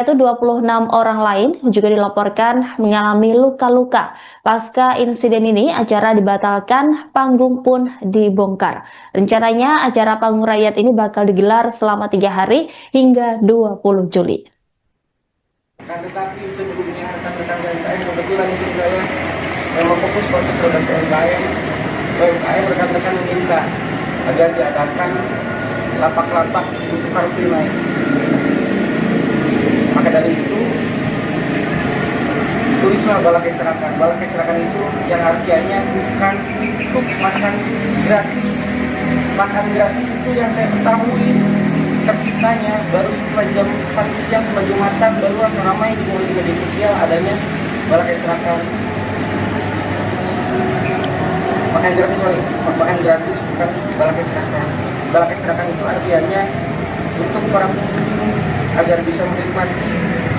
Itu 26 orang lain juga dilaporkan mengalami luka-luka. Pasca insiden ini, acara dibatalkan, panggung pun dibongkar. Rencananya acara panggung rakyat ini bakal digelar selama 3 hari hingga 20 Juli. Tetapi sebelumnya rekan-rekan dari saya kebetulan istri saya memang fokus pada produk UMKM. Rekan-rekan meminta agar diadakan lapak-lapak untuk Car Free Night. Maka dari itu tulislah bala kecelakaan. Bala kecelakaan itu yang artinya bukan untuk makan gratis. Makan gratis itu yang saya ketahui terciptanya baru setelah jam 1 siang setelah Jumatan baru ramai di media sosial adanya bala kecelakaan. Makan gratis bukan bala kecelakaan. Bala kecelakaan itu artinya untuk para pengunjung agar bisa menikmati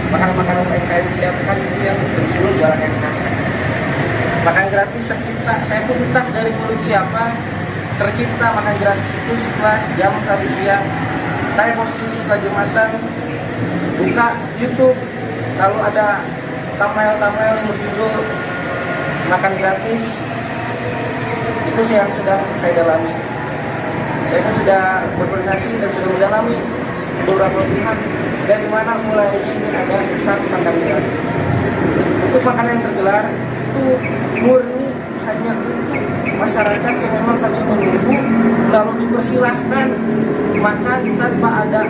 makanan-makanan UMKM disiapkan itu yang berjudul bala kecelakaan. Makan gratis tercipta, saya pun entah dari mulut siapa tercipta makan gratis itu setelah jam 1 siang. Saya posisi setelah Jumatan buka YouTube, lalu ada thumbnail yang berjudul makan gratis. Itu yang sedang saya dalami. Saya sudah berkoordinasi dan sudah mendalami beberapa pihak dari mana mulainya ini ada kesan makan gratis. Untuk makanan yang tergelar itu murni hanya untuk masyarakat yang memang sambil menunggu lalu dipersilahkan makan tanpa ada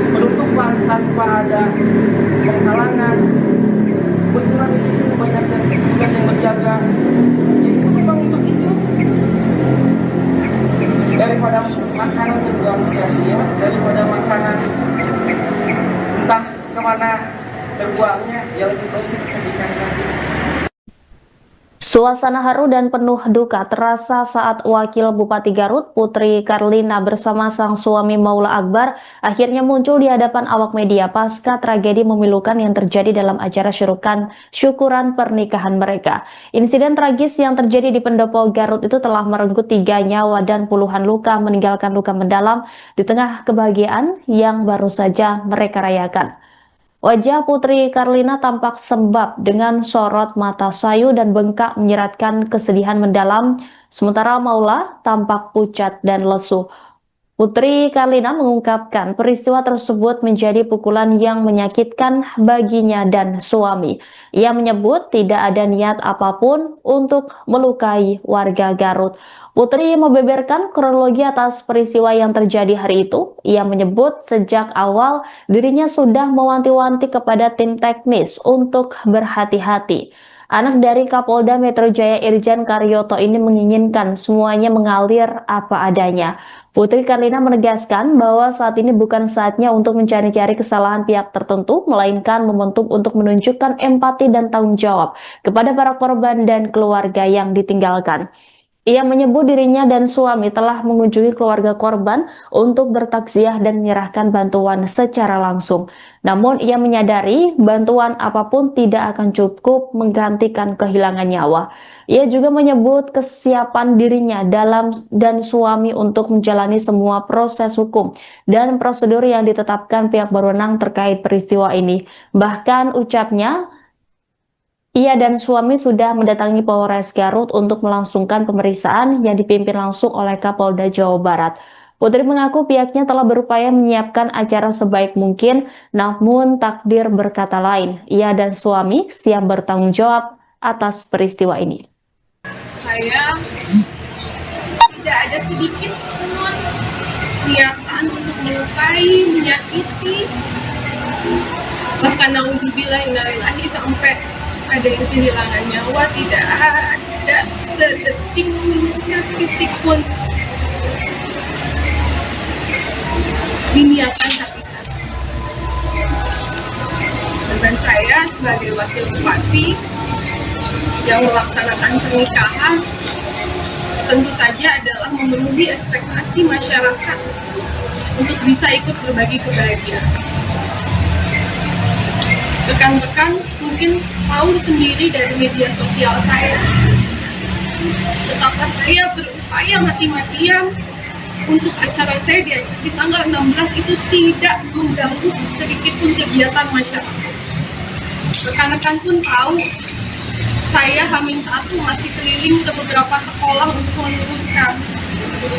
penutupan, tanpa ada penghalangan. Kebetulan di sini banyak petugas yang berjaga. Jadi itu memang untuk itu. Daripada makanan terbuang sia-sia, daripada makanan entah kemana terbuangnya, ya lebih baik disajikan lagi. Suasana haru dan penuh duka terasa saat Wakil Bupati Garut, Putri Karlina bersama sang suami Maula Akbar akhirnya muncul di hadapan awak media pasca tragedi memilukan yang terjadi dalam acara syukuran pernikahan mereka. Insiden tragis yang terjadi di Pendopo Garut itu telah merenggut 3 nyawa dan puluhan luka, meninggalkan luka mendalam di tengah kebahagiaan yang baru saja mereka rayakan. Wajah Putri Karlina tampak sembab dengan sorot mata sayu dan bengkak menyeratkan kesedihan mendalam, sementara Maula tampak pucat dan lesu. Putri Karlina mengungkapkan peristiwa tersebut menjadi pukulan yang menyakitkan baginya dan suami. Ia menyebut tidak ada niat apapun untuk melukai warga Garut. Putri membeberkan kronologi atas peristiwa yang terjadi hari itu. Ia menyebut sejak awal dirinya sudah mewanti-wanti kepada tim teknis untuk berhati-hati. Anak dari Kapolda Metro Jaya Irjen Karyoto ini menginginkan semuanya mengalir apa adanya. Putri Karlina menegaskan bahwa saat ini bukan saatnya untuk mencari-cari kesalahan pihak tertentu, melainkan momentum untuk menunjukkan empati dan tanggung jawab kepada para korban dan keluarga yang ditinggalkan. Ia menyebut dirinya dan suami telah mengunjungi keluarga korban untuk bertaksiah dan menyerahkan bantuan secara langsung. Namun ia menyadari bantuan apapun tidak akan cukup menggantikan kehilangan nyawa. Ia juga menyebut kesiapan dirinya dan suami untuk menjalani semua proses hukum dan prosedur yang ditetapkan pihak berwenang terkait peristiwa ini. Bahkan ucapnya, ia dan suami sudah mendatangi Polres Garut untuk melangsungkan pemeriksaan yang dipimpin langsung oleh Kapolda Jawa Barat. Putri mengaku pihaknya telah berupaya menyiapkan acara sebaik mungkin, namun takdir berkata lain. Ia dan suami siap bertanggung jawab atas peristiwa ini. Saya tidak ada sedikit pun niatan untuk melukai, menyakiti, bahkan nauzubillah innalillahi sampai ada yang kehilangan nyawa. Tidak ada setitik pun diniatkan hati saya. Dan saya sebagai wakil bupati yang melaksanakan pernikahan tentu saja adalah memenuhi ekspektasi masyarakat untuk bisa ikut berbagi kebahagiaan. Rekan-rekan mungkin tahu sendiri dari media sosial saya betapa saya berupaya mati-matian untuk acara saya di tanggal 16 itu tidak mengganggu sedikit pun kegiatan masyarakat. Rekan-rekan pun tahu saya H-1 masih keliling ke beberapa sekolah untuk meluruskan,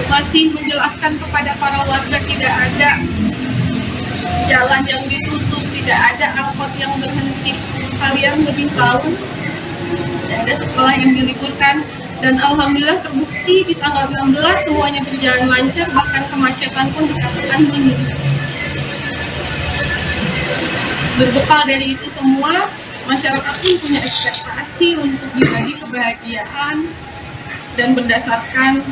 masih menjelaskan kepada para warga tidak ada jalan yang ditutup, tidak ada angkot yang berhenti. Kalian lebih tahu, tidak ada sekolah yang diliburkan, dan alhamdulillah terbukti di tanggal 16 semuanya berjalan lancar, bahkan kemacetan pun dikatakan minim. Berbekal dari itu semua, masyarakat pun punya ekspektasi untuk berbagi kebahagiaan, dan berdasarkan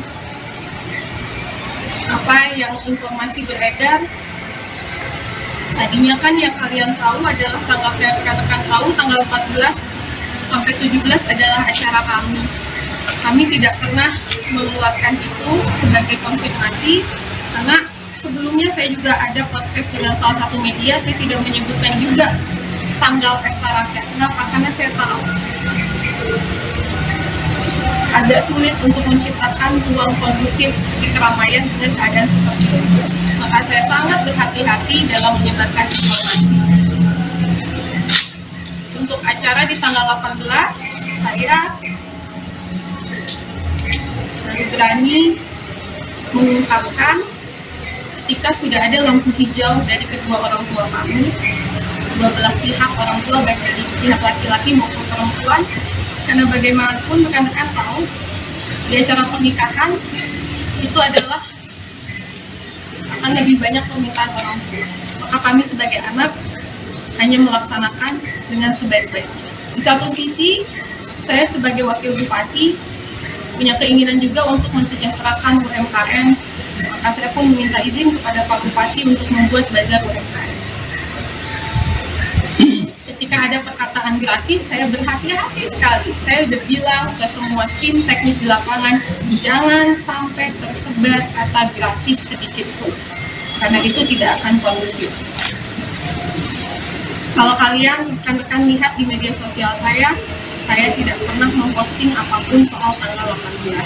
apa yang informasi beredar, tadinya kan yang kalian tahu adalah tanggal yang rekan-rekan tahu tanggal 14 sampai 17 adalah acara kami. Kami tidak pernah mengeluarkan itu sebagai konfirmasi karena sebelumnya saya juga ada podcast dengan salah satu media, saya tidak menyebutkan juga tanggal pesta rakyat. Kenapa? Karena saya tahu agak sulit untuk menciptakan ruang kondusif di keramaian dengan keadaan seperti itu. Maka saya sangat berhati-hati dalam menyebarkan informasi. Untuk acara di tanggal 18, saya baru berani mengungkapkan ketika sudah ada lampu hijau dari kedua orang tua kami, kedua belah pihak orang tua, baik dari pihak laki-laki maupun perempuan. Karena bagaimanapun rekan-rekan tahu di acara pernikahan itu adalah akan lebih banyak permintaan orang tua. Maka kami sebagai anak hanya melaksanakan dengan sebaik-baiknya. Di satu sisi, saya sebagai wakil bupati punya keinginan juga untuk mensejahterakan UMKM. Maka saya pun meminta izin kepada Pak Bupati untuk membuat bazar UMKM. Ketika ada perkataan gratis, saya berhati-hati sekali. Saya udah bilang ke semua tim teknis di lapangan, jangan sampai tersebar kata gratis sedikit pun, karena itu tidak akan kondusif. Kalau kalian rekan-rekan lihat di media sosial saya tidak pernah memposting apapun soal tanggal 18.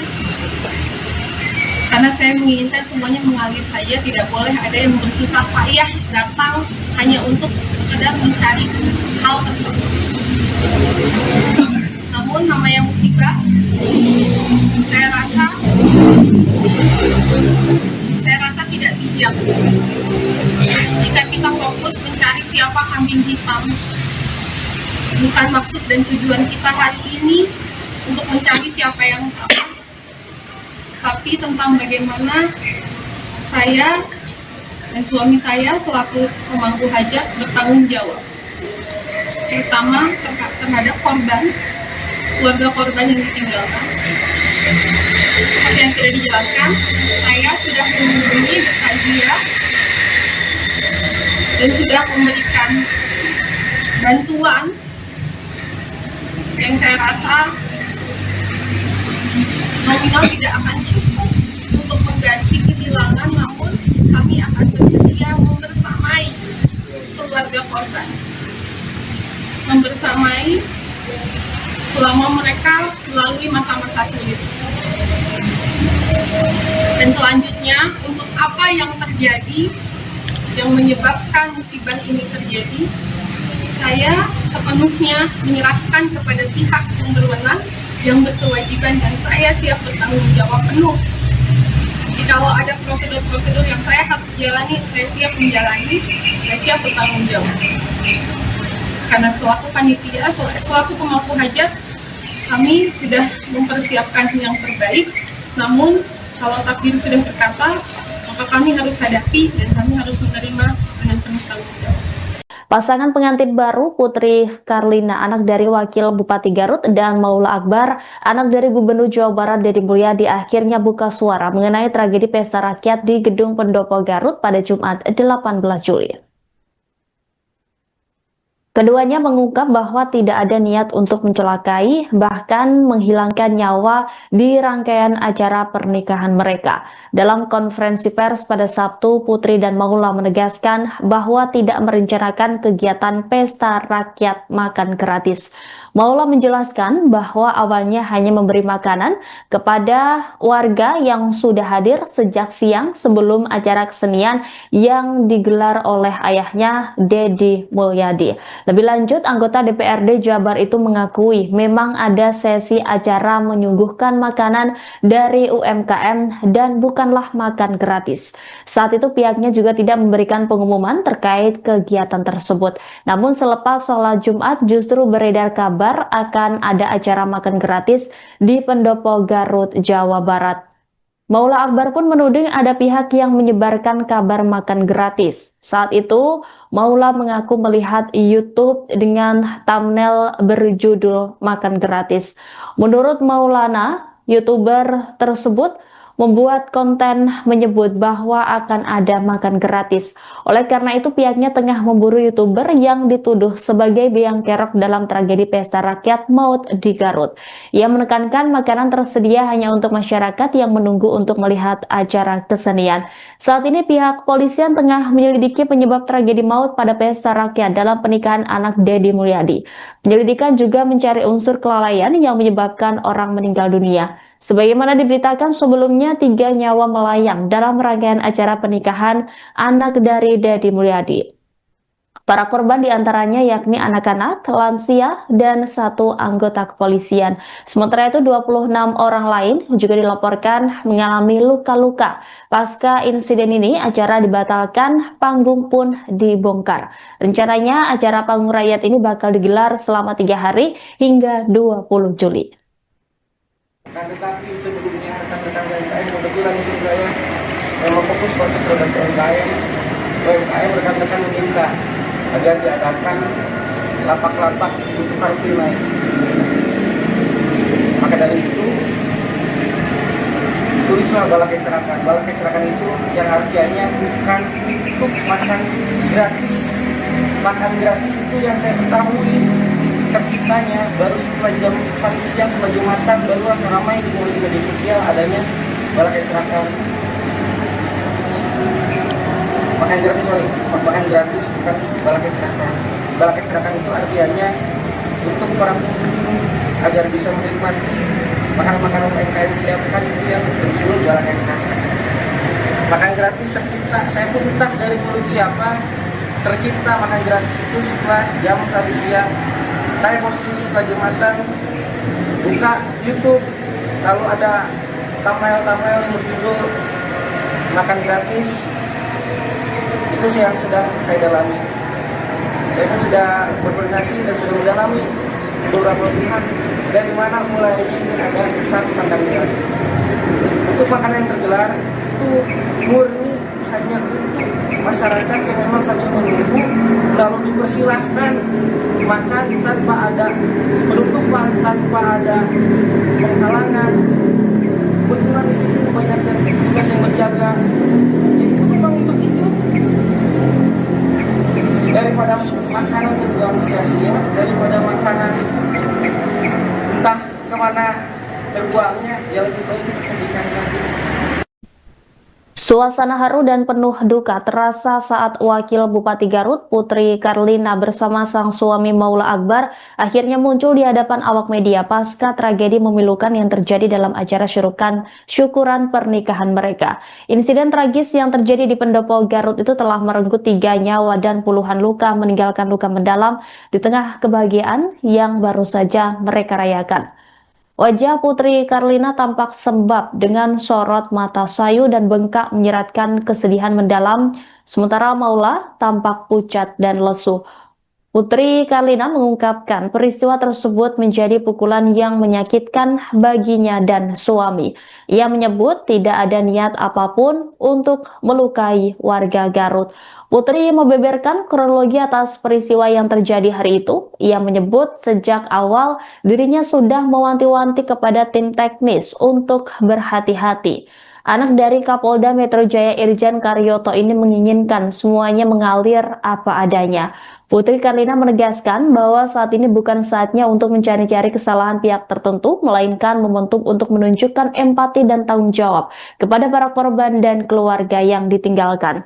Karena saya menginginkan semuanya mengalir saja, tidak boleh ada yang bersusah payah datang hanya untuk sekedar mencari hal tersebut. Namun namanya musibah, saya rasa tidak bijak jika kita fokus mencari siapa kambing hitam. Bukan maksud dan tujuan kita hari ini untuk mencari siapa yang salah, tapi tentang bagaimana saya dan suami saya selaku pemangku hajat bertanggung jawab, terutama terhadap korban, keluarga korban yang ditinggalkan. Seperti yang sudah dijelaskan, saya sudah menghubungi bertakziah dan sudah memberikan bantuan yang saya rasa nominal tidak akan cukup untuk mengganti kehilangan, namun kami akan bersedia membersamai keluarga korban, membersamai selama mereka melalui masa-masa sulit. Dan selanjutnya, untuk apa yang terjadi yang menyebabkan musibah ini terjadi, saya sepenuhnya menyerahkan kepada pihak yang berwenang, yang berkewajiban, dan saya siap bertanggung jawab penuh. Jadi kalau ada prosedur-prosedur yang saya harus jalani, saya siap menjalani, saya siap bertanggung jawab. Karena selaku panitia, selaku pemangku hajat, kami sudah mempersiapkan yang terbaik. Namun kalau takdir sudah berkata, maka kami harus hadapi dan kami harus menerima dengan penuh tanggung jawab. Pasangan pengantin baru Putri Karlina, anak dari Wakil Bupati Garut, dan Maula Akbar, anak dari Gubernur Jawa Barat Deddy Mulyadi, akhirnya buka suara mengenai tragedi pesta rakyat di Gedung Pendopo Garut pada Jumat 18 Juli. Keduanya mengungkap bahwa tidak ada niat untuk mencelakai, bahkan menghilangkan nyawa di rangkaian acara pernikahan mereka. Dalam konferensi pers pada Sabtu, Putri dan Maula menegaskan bahwa tidak merencanakan kegiatan pesta rakyat makan gratis. Maula menjelaskan bahwa awalnya hanya memberi makanan kepada warga yang sudah hadir sejak siang sebelum acara kesenian yang digelar oleh ayahnya, Deddy Mulyadi. Lebih lanjut, anggota DPRD Jabar itu mengakui memang ada sesi acara menyuguhkan makanan dari UMKM dan bukanlah makan gratis. Saat itu pihaknya juga tidak memberikan pengumuman terkait kegiatan tersebut. Namun selepas sholat Jumat justru beredar kabar akan ada acara makan gratis di Pendopo Garut, Jawa Barat. Maula Akbar pun menuding ada pihak yang menyebarkan kabar makan gratis. Saat itu, Maula mengaku melihat YouTube dengan thumbnail berjudul makan gratis. Menurut Maulana, YouTuber tersebut membuat konten menyebut bahwa akan ada makan gratis. Oleh karena itu pihaknya tengah memburu YouTuber yang dituduh sebagai biang kerok dalam tragedi pesta rakyat maut di Garut. Ia menekankan makanan tersedia hanya untuk masyarakat yang menunggu untuk melihat acara kesenian. Saat ini pihak kepolisian tengah menyelidiki penyebab tragedi maut pada pesta rakyat dalam pernikahan anak Deddy Mulyadi. Penyelidikan juga mencari unsur kelalaian yang menyebabkan orang meninggal dunia. Sebagaimana diberitakan sebelumnya, 3 nyawa melayang dalam rangkaian acara pernikahan anak dari Deddy Mulyadi. Para korban diantaranya yakni anak-anak, lansia, dan 1 anggota kepolisian. Sementara itu 26 orang lain juga dilaporkan mengalami luka-luka. Pasca insiden ini, acara dibatalkan, panggung pun dibongkar. Rencananya acara panggung rakyat ini bakal digelar selama 3 hari hingga 20 Juli. Nah, tetapi sebelumnya rekan-rekan dari saya kebetulan itu saya memang fokus pada produk UMKM. Rekan-rekan meminta agar diadakan lapak-lapak untuk Car Free Night. Maka dari itu tulislah balak kecerakan. Balak kecerakan itu yang artinya bukan untuk makan gratis. Makan gratis itu yang saya ketahui terciptanya baru setelah jam 1 siang setelah Jumatan baru ramai di media sosial adanya balak kecerakan. Makan gratis bukan balak kecerakan. Balak kecerakan itu artinya untuk para pengunjung agar bisa menikmati makanan-makanan UMKM disiapkan itu yang berjudul balak kecerakan. Makan gratis tercipta, saya pun entah dari mulut siapa tercipta makan gratis itu setelah jam 1 siang. Saya posisi setelah Jumatan buka YouTube, lalu ada thumbnail yang berjudul makan gratis. Itu yang sedang saya dalami. Saya sudah berkoordinasi dan sudah mendalami beberapa pihak dari mana mulai ini ada kesan makan gratis. Untuk makanan yang tergelar itu murni hanya untuk masyarakat yang memang sambil menunggu, lalu dipersilahkan makan tanpa ada penutupan, tanpa ada penghalangan. Kebetulan di sini banyak tugas yang berjaga. Jadi memang untuk itu daripada makanan terbuang sia-sia, daripada makanan entah kemana terbuangnya, yang lebih baik kita sediakan lagi. Suasana haru dan penuh duka terasa saat Wakil Bupati Garut, Putri Karlina bersama sang suami Maula Akbar akhirnya muncul di hadapan awak media pasca tragedi memilukan yang terjadi dalam acara syukuran pernikahan mereka. Insiden tragis yang terjadi di Pendopo Garut itu telah merenggut 3 nyawa dan puluhan luka, meninggalkan luka mendalam di tengah kebahagiaan yang baru saja mereka rayakan. Wajah Putri Karlina tampak sembab dengan sorot mata sayu dan bengkak menyeratkan kesedihan mendalam, sementara Maula tampak pucat dan lesu. Putri Karlina mengungkapkan peristiwa tersebut menjadi pukulan yang menyakitkan baginya dan suami. Ia menyebut tidak ada niat apapun untuk melukai warga Garut. Putri membeberkan kronologi atas peristiwa yang terjadi hari itu. Ia menyebut sejak awal dirinya sudah mewanti-wanti kepada tim teknis untuk berhati-hati. Anak dari Kapolda Metro Jaya Irjen Karyoto ini menginginkan semuanya mengalir apa adanya. Putri Karlina menegaskan bahwa saat ini bukan saatnya untuk mencari-cari kesalahan pihak tertentu, melainkan momentum untuk menunjukkan empati dan tanggung jawab kepada para korban dan keluarga yang ditinggalkan.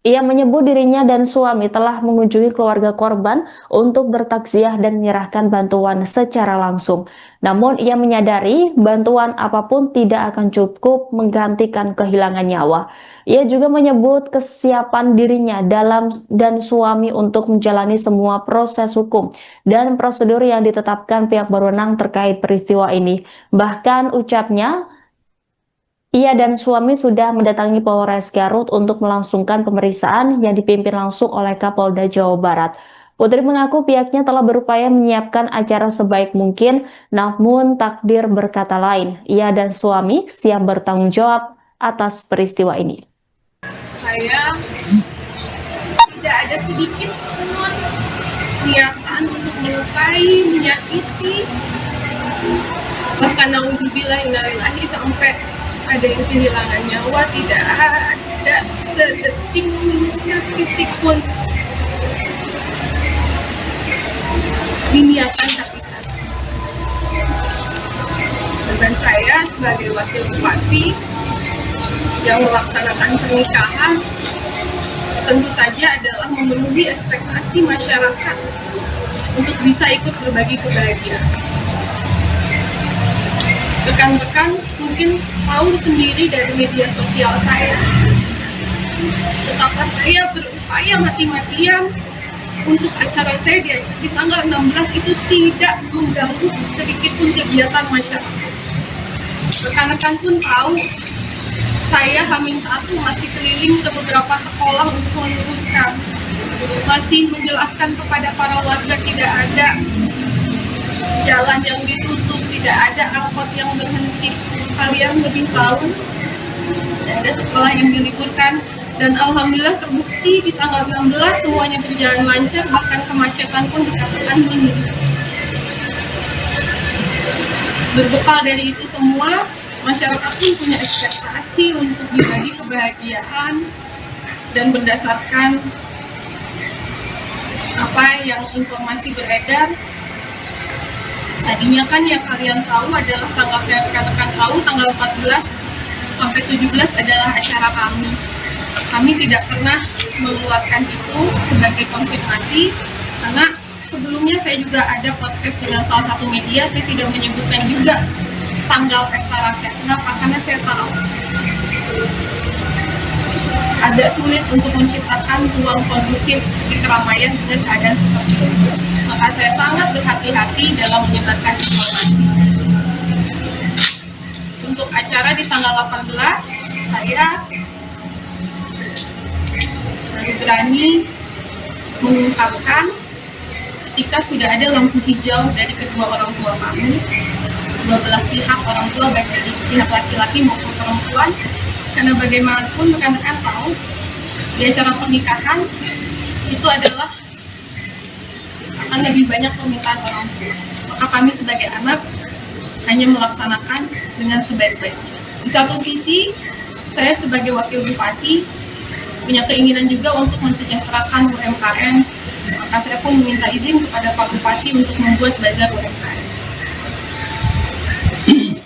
Ia menyebut dirinya dan suami telah mengunjungi keluarga korban untuk bertaksiah dan menyerahkan bantuan secara langsung. Namun ia menyadari bantuan apapun tidak akan cukup menggantikan kehilangan nyawa. Ia juga menyebut kesiapan dirinya dan suami untuk menjalani semua proses hukum dan prosedur yang ditetapkan pihak berwenang terkait peristiwa ini. Bahkan ucapnya, ia dan suami sudah mendatangi Polres Garut untuk melangsungkan pemeriksaan yang dipimpin langsung oleh Kapolda Jawa Barat. Putri mengaku pihaknya telah berupaya menyiapkan acara sebaik mungkin, namun takdir berkata lain. Ia dan suami siap bertanggung jawab atas peristiwa ini. Saya tidak ada sedikit pun niatan untuk melukai, menyakiti, bahkan nauzubillah innalillahi sampai ada yang kehilangan nyawa. Tidak ada setitik pun diniatkan hati saya. Dan saya sebagai wakil bupati yang melaksanakan pernikahan tentu saja adalah memenuhi ekspektasi masyarakat untuk bisa ikut berbagi kebahagiaan. Rekan-rekan mungkin tahu sendiri dari media sosial saya betapa saya berupaya mati-matian untuk acara saya di tanggal 16 itu tidak mengganggu sedikit pun kegiatan masyarakat. Rekan-rekan pun tahu saya H-1 masih keliling ke beberapa sekolah untuk meluruskan, masih menjelaskan kepada para warga tidak ada jalan yang ditutup, tidak ada angkot yang berhenti. Kalian lebih tahu, tidak ada sekolah yang diliburkan, dan alhamdulillah terbukti di tanggal 16 semuanya berjalan lancar, bahkan kemacetan pun dikatakan minim. Berbekal dari itu semua, masyarakat pun punya ekspektasi untuk berbagi kebahagiaan, dan berdasarkan apa yang informasi beredar, tadinya kan yang kalian tahu adalah tanggal yang rekan-rekan tahu tanggal 14 sampai 17 adalah acara kami. Kami tidak pernah mengeluarkan itu sebagai konfirmasi karena sebelumnya saya juga ada podcast dengan salah satu media, saya tidak menyebutkan juga tanggal pesta rakyat. Kenapa? Karena saya tahu agak sulit untuk menciptakan ruang kondusif di keramaian dengan keadaan seperti itu. Maka saya sangat berhati-hati dalam menyebarkan informasi. Untuk acara di tanggal 18, saya baru berani mengungkapkan ketika sudah ada lampu hijau dari kedua orang tua kami, kedua belah pihak orang tua, baik dari pihak laki-laki maupun perempuan. Karena bagaimanapun rekan-rekan tahu di acara pernikahan itu adalah akan lebih banyak permintaan orang tua. Maka kami sebagai anak hanya melaksanakan dengan sebaik-baiknya. Di satu sisi, saya sebagai wakil bupati punya keinginan juga untuk mensejahterakan UMKM. Maka saya pun meminta izin kepada Pak Bupati untuk membuat bazar UMKM.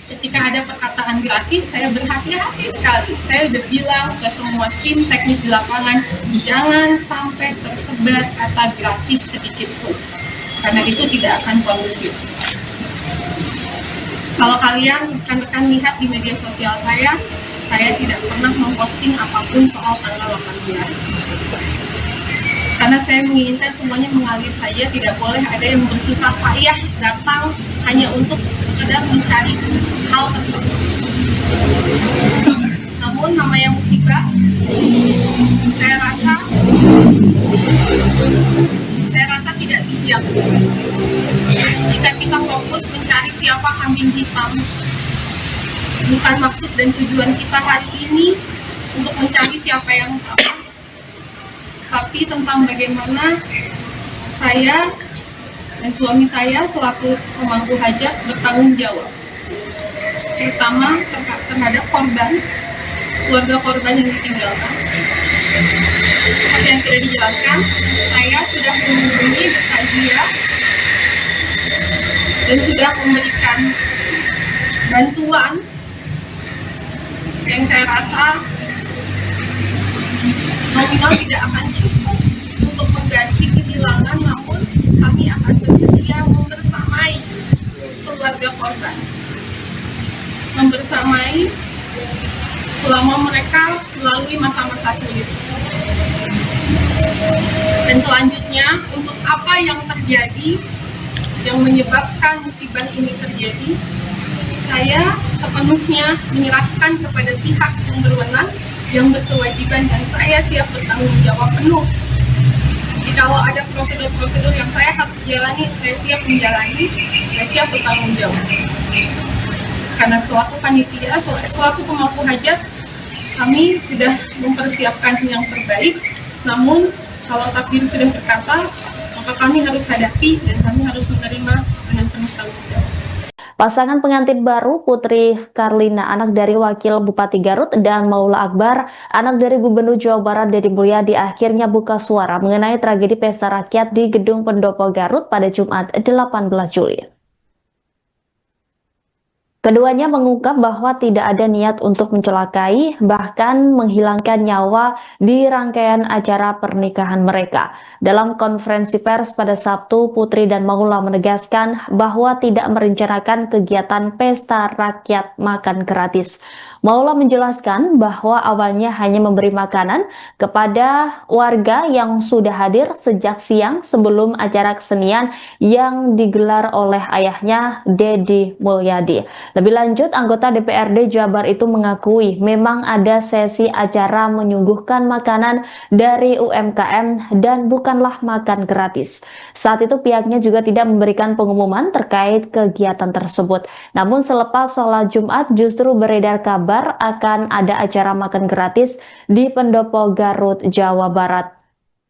Ketika ada perkataan gratis, saya berhati-hati sekali. Saya udah bilang ke semua tim teknis di lapangan, jangan sampai tersebar kata gratis sedikit pun, karena itu tidak akan kondusif. Kalau kalian rekan-rekan lihat di media sosial saya tidak pernah memposting apapun soal tanggal 18. Karena saya menginginkan semuanya mengalir saja, tidak boleh ada yang bersusah payah datang hanya untuk sekedar mencari hal tersebut. Namun namanya musibah, saya rasa tidak bijak jika kita fokus mencari siapa kambing hitam. Bukan maksud dan tujuan kita hari ini untuk mencari siapa yang salah, tapi tentang bagaimana saya dan suami saya selaku pemangku hajat bertanggung jawab, terutama terhadap korban, keluarga korban yang ditinggalkan. Seperti yang sudah dijelaskan, saya sudah menghubungi bertaziah dan sudah memberikan bantuan yang saya rasa nominal tidak akan cukup untuk mengganti kehilangan, namun kami akan bersedia membersamai keluarga korban, membersamai selama mereka melalui masa-masa sulit. Dan selanjutnya, untuk apa yang terjadi yang menyebabkan musibah ini terjadi, saya sepenuhnya menyerahkan kepada pihak yang berwenang, yang berkewajiban, dan saya siap bertanggung jawab penuh. Jadi kalau ada prosedur-prosedur yang saya harus jalani, saya siap menjalani, saya siap bertanggung jawab. Karena selaku panitia, selaku pemangku hajat, kami sudah mempersiapkan yang terbaik. Namun kalau takdir sudah berkata, maka kami harus hadapi dan kami harus menerima dengan penuh tanggung jawab. Pasangan pengantin baru Putri Karlina, anak dari Wakil Bupati Garut, dan Maula Akbar, anak dari Gubernur Jawa Barat Deddy Mulyadi, akhirnya buka suara mengenai tragedi pesta rakyat di Gedung Pendopo Garut pada Jumat 18 Juli. Keduanya mengungkap bahwa tidak ada niat untuk mencelakai, bahkan menghilangkan nyawa di rangkaian acara pernikahan mereka. Dalam konferensi pers pada Sabtu, Putri dan Maula menegaskan bahwa tidak merencanakan kegiatan pesta rakyat makan gratis. Maula menjelaskan bahwa awalnya hanya memberi makanan kepada warga yang sudah hadir sejak siang sebelum acara kesenian yang digelar oleh ayahnya, Deddy Mulyadi. Lebih lanjut, anggota DPRD Jabar itu mengakui memang ada sesi acara menyuguhkan makanan dari UMKM dan bukanlah makan gratis. Saat itu pihaknya juga tidak memberikan pengumuman terkait kegiatan tersebut. Namun selepas sholat Jumat justru beredar kabar akan ada acara makan gratis di Pendopo Garut, Jawa Barat.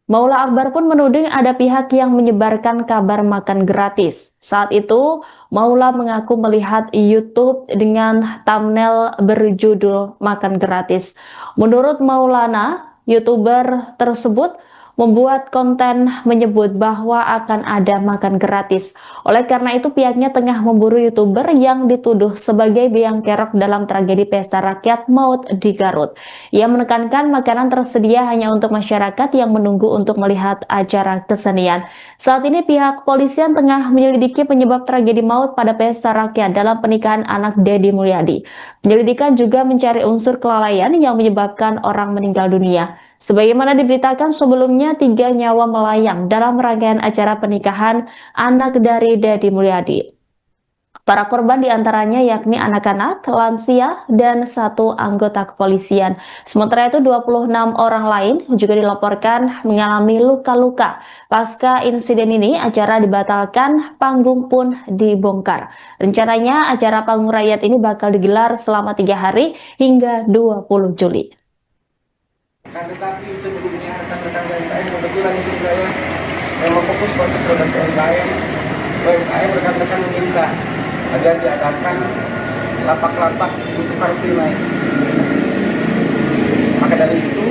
Maula Akbar pun menuding ada pihak yang menyebarkan kabar makan gratis. Saat itu, Maula mengaku melihat YouTube dengan thumbnail berjudul makan gratis. Menurut Maulana, YouTuber tersebut membuat konten menyebut bahwa akan ada makan gratis. Oleh karena itu, pihaknya tengah memburu YouTuber yang dituduh sebagai biang kerok dalam tragedi pesta rakyat maut di Garut. Ia menekankan makanan tersedia hanya untuk masyarakat yang menunggu untuk melihat acara kesenian. Saat ini pihak kepolisian tengah menyelidiki penyebab tragedi maut pada pesta rakyat dalam pernikahan anak Deddy Mulyadi. Penyelidikan juga mencari unsur kelalaian yang menyebabkan orang meninggal dunia. Sebagaimana diberitakan sebelumnya, 3 nyawa melayang dalam rangkaian acara pernikahan anak dari Deddy Mulyadi. Para korban diantaranya yakni anak-anak, lansia, dan 1 anggota kepolisian. Sementara itu 26 orang lain juga dilaporkan mengalami luka-luka. Pasca insiden ini, acara dibatalkan, panggung pun dibongkar. Rencananya acara panggung rakyat ini bakal digelar selama 3 hari hingga 20 Juli. Tetapi sebelumnya rekan-rekan dari saya kebetulan istri saya memang fokus pada produk UMKM. Rekan-rekan meminta agar diadakan lapak-lapak untuk Car Free Night. Maka dari itu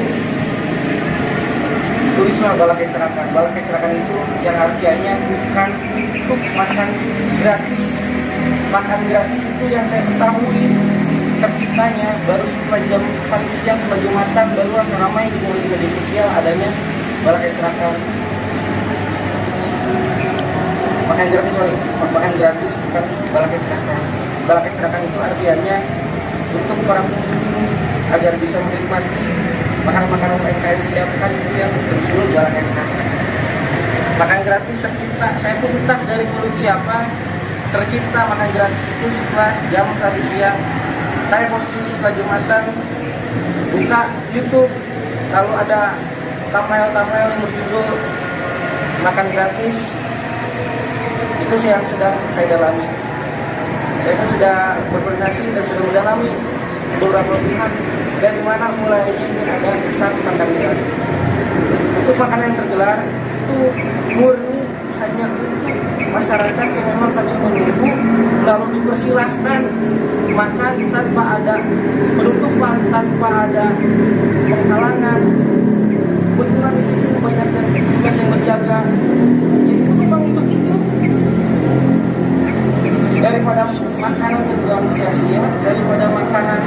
tulislah Balak Kecerakan. Balak Kecerakan itu yang artinya bukan untuk makan gratis. Makan gratis itu yang saya ketahui terciptanya baru setelah jam 1 siang sebagai Jumatan, baru ramai di media sosial adanya Balak Kecerakan. Makan gratis bukan Balak Kecerakan. Balak Kecerakan itu artinya untuk para pengunjung agar bisa menikmati makanan-makanan UMKM disiapkan itu yang berjudul Balak Kecerakan. Makan gratis tercipta, saya pun entah dari mulut siapa tercipta makan gratis itu setelah jam 1 siang. Saya posisi setelah Jumatan buka YouTube, lalu ada thumbnail yang berjudul makan gratis. Itu yang sedang saya dalami. Saya itu sudah berkoordinasi dan sudah mendalami beberapa pihak dari mana mulainya ini ada kesan makan gratis. Untuk makanan yang tergelar itu murni hanya untuk masyarakat yang memang sambil menunggu, lalu dipersilahkan makan tanpa ada penutupan, tanpa ada penghalangan. Kebetulan di sini banyak tugas yang berjaga. Jadi itu memang untuk itu. Daripada makanan terbuang sia-sia, daripada makanan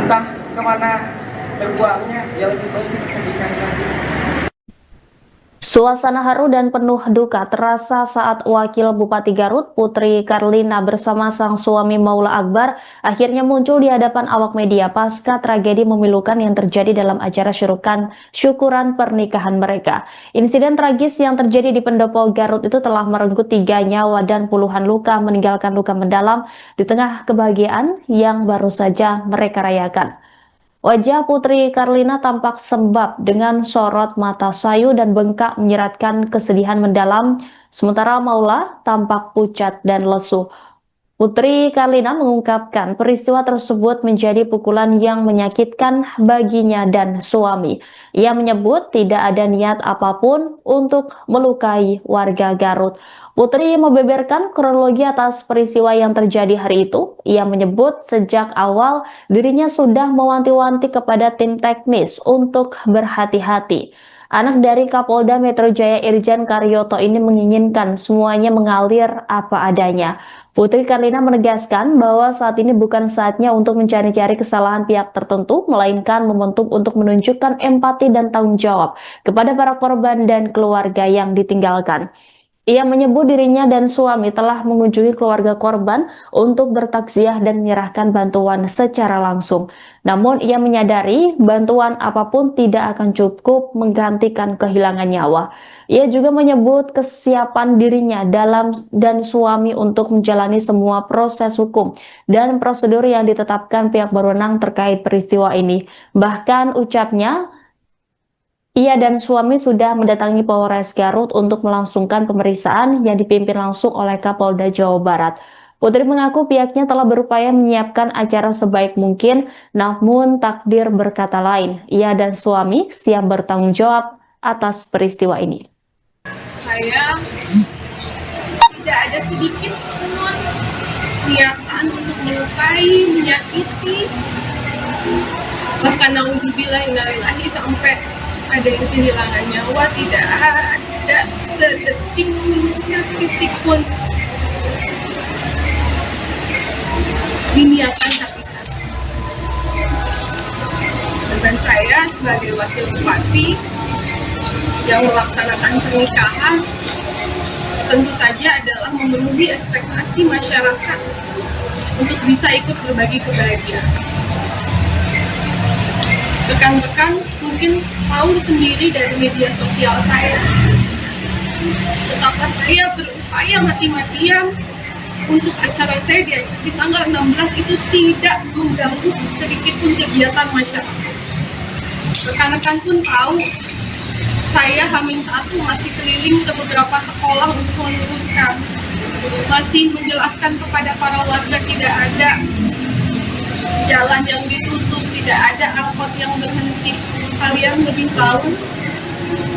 entah kemana terbuangnya, ya lebih baik Suasana haru dan penuh duka terasa saat Wakil Bupati Garut, Putri Karlina bersama sang suami Maula Akbar akhirnya muncul di hadapan awak media pasca tragedi memilukan yang terjadi dalam acara syukuran pernikahan mereka. Insiden tragis yang terjadi di Pendopo Garut itu telah merenggut 3 nyawa dan puluhan luka, meninggalkan luka mendalam di tengah kebahagiaan yang baru saja mereka rayakan. Wajah Putri Karlina tampak sembab dengan sorot mata sayu dan bengkak menyeratkan kesedihan mendalam, sementara Maula tampak pucat dan lesu. Putri Karlina mengungkapkan peristiwa tersebut menjadi pukulan yang menyakitkan baginya dan suami. Ia menyebut tidak ada niat apapun untuk melukai warga Garut. Putri membeberkan kronologi atas peristiwa yang terjadi hari itu. Ia menyebut sejak awal dirinya sudah mewanti-wanti kepada tim teknis untuk berhati-hati. Anak dari Kapolda Metro Jaya Irjen Karyoto ini menginginkan semuanya mengalir apa adanya. Putri Karlina menegaskan bahwa saat ini bukan saatnya untuk mencari-cari kesalahan pihak tertentu, melainkan momentum untuk menunjukkan empati dan tanggung jawab kepada para korban dan keluarga yang ditinggalkan. Ia menyebut dirinya dan suami telah mengunjungi keluarga korban untuk bertaksiah dan menyerahkan bantuan secara langsung. Namun ia menyadari bantuan apapun tidak akan cukup menggantikan kehilangan nyawa. Ia juga menyebut kesiapan dirinya dan suami untuk menjalani semua proses hukum dan prosedur yang ditetapkan pihak berwenang terkait peristiwa ini. Bahkan ucapnya, ia dan suami sudah mendatangi Polres Garut untuk melangsungkan pemeriksaan yang dipimpin langsung oleh Kapolda Jawa Barat. Putri mengaku pihaknya telah berupaya menyiapkan acara sebaik mungkin, namun takdir berkata lain. Ia dan suami siap bertanggung jawab atas peristiwa ini. Saya tidak ada sedikit pun niatan untuk melukai, menyakiti, bahkan nauzubillah innalillahi sampai ada yang kehilangan nyawa. Tidak ada setitik pun diniatkan hati saya. Dan saya sebagai wakil bupati yang melaksanakan pernikahan tentu saja adalah memenuhi ekspektasi masyarakat untuk bisa ikut berbagi kebahagiaan. Rekan-rekan mungkin tahu sendiri dari media sosial saya betapa saya berupaya mati-matian untuk acara saya di tanggal 16 itu tidak mengganggu sedikit pun kegiatan masyarakat. Rekan-rekan pun tahu saya H-1 masih keliling ke beberapa sekolah untuk meluruskan, masih menjelaskan kepada para warga tidak ada jalan yang ditutup, tidak ada angkot yang berhenti. Kalian lebih tahu,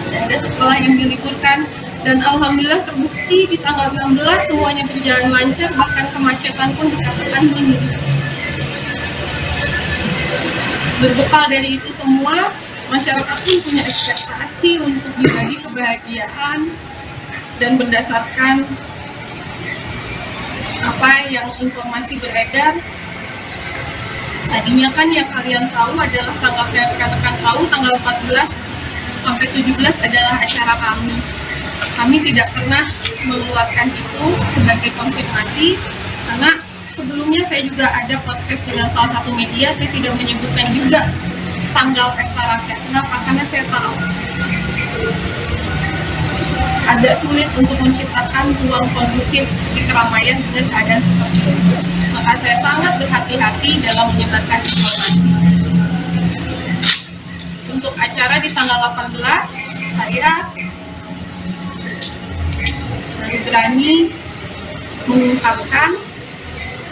tidak ada sekolah yang diliburkan, dan alhamdulillah terbukti di tanggal 16 semuanya berjalan lancar, bahkan kemacetan pun dikatakan minim. Berbekal dari itu semua, masyarakat pun punya ekspektasi untuk berbagi kebahagiaan, dan berdasarkan apa yang informasi beredar, tadinya kan yang kalian tahu adalah tanggal yang rekan-rekan tahu tanggal 14 sampai 17 adalah acara kami. Kami tidak pernah mengeluarkan itu sebagai konfirmasi karena sebelumnya saya juga ada podcast dengan salah satu media, saya tidak menyebutkan juga tanggal pesta rakyat. Kenapa? Karena saya tahu agak sulit untuk menciptakan ruang kondusif di keramaian dengan keadaan seperti itu. Maka saya sangat berhati-hati dalam menyebarkan informasi. Untuk acara di tanggal 18, saya baru berani mengungkapkan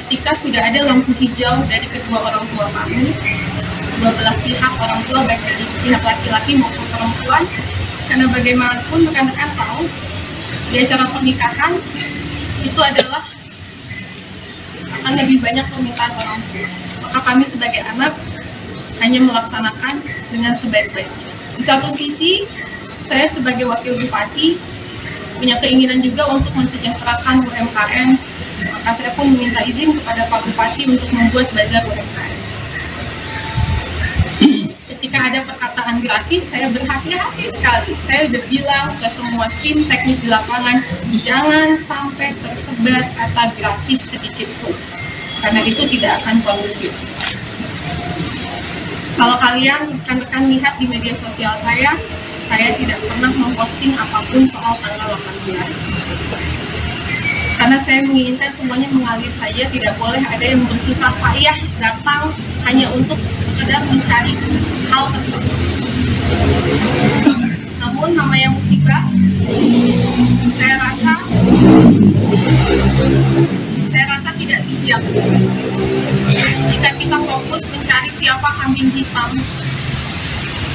ketika sudah ada lampu hijau dari kedua orang tua kami, dua belah pihak orang tua, baik dari pihak laki-laki maupun perempuan, karena bagaimanapun rekan-rekan tahu di acara pernikahan itu adalah akan lebih banyak permintaan orang tua. Maka kami sebagai anak hanya melaksanakan dengan sebaik-baiknya. Di satu sisi, saya sebagai wakil bupati punya keinginan juga untuk mensejahterakan UMKM. Maka saya pun meminta izin kepada Pak Bupati untuk membuat bazar UMKM. Ketika ada perkataan gratis, saya berhati-hati sekali. Saya udah bilang ke semua tim teknis di lapangan, jangan sampai tersebar kata gratis sedikit pun, karena itu tidak akan kondusif. Kalau kalian rekan-rekan lihat di media sosial saya tidak pernah memposting apapun soal tanggal 18. Karena saya menginginkan semuanya mengalir saja, tidak boleh ada yang bersusah payah datang hanya untuk sekedar mencari hal tersebut. Namun namanya musibah, saya rasa tidak bijak jika kita fokus mencari siapa kambing hitam.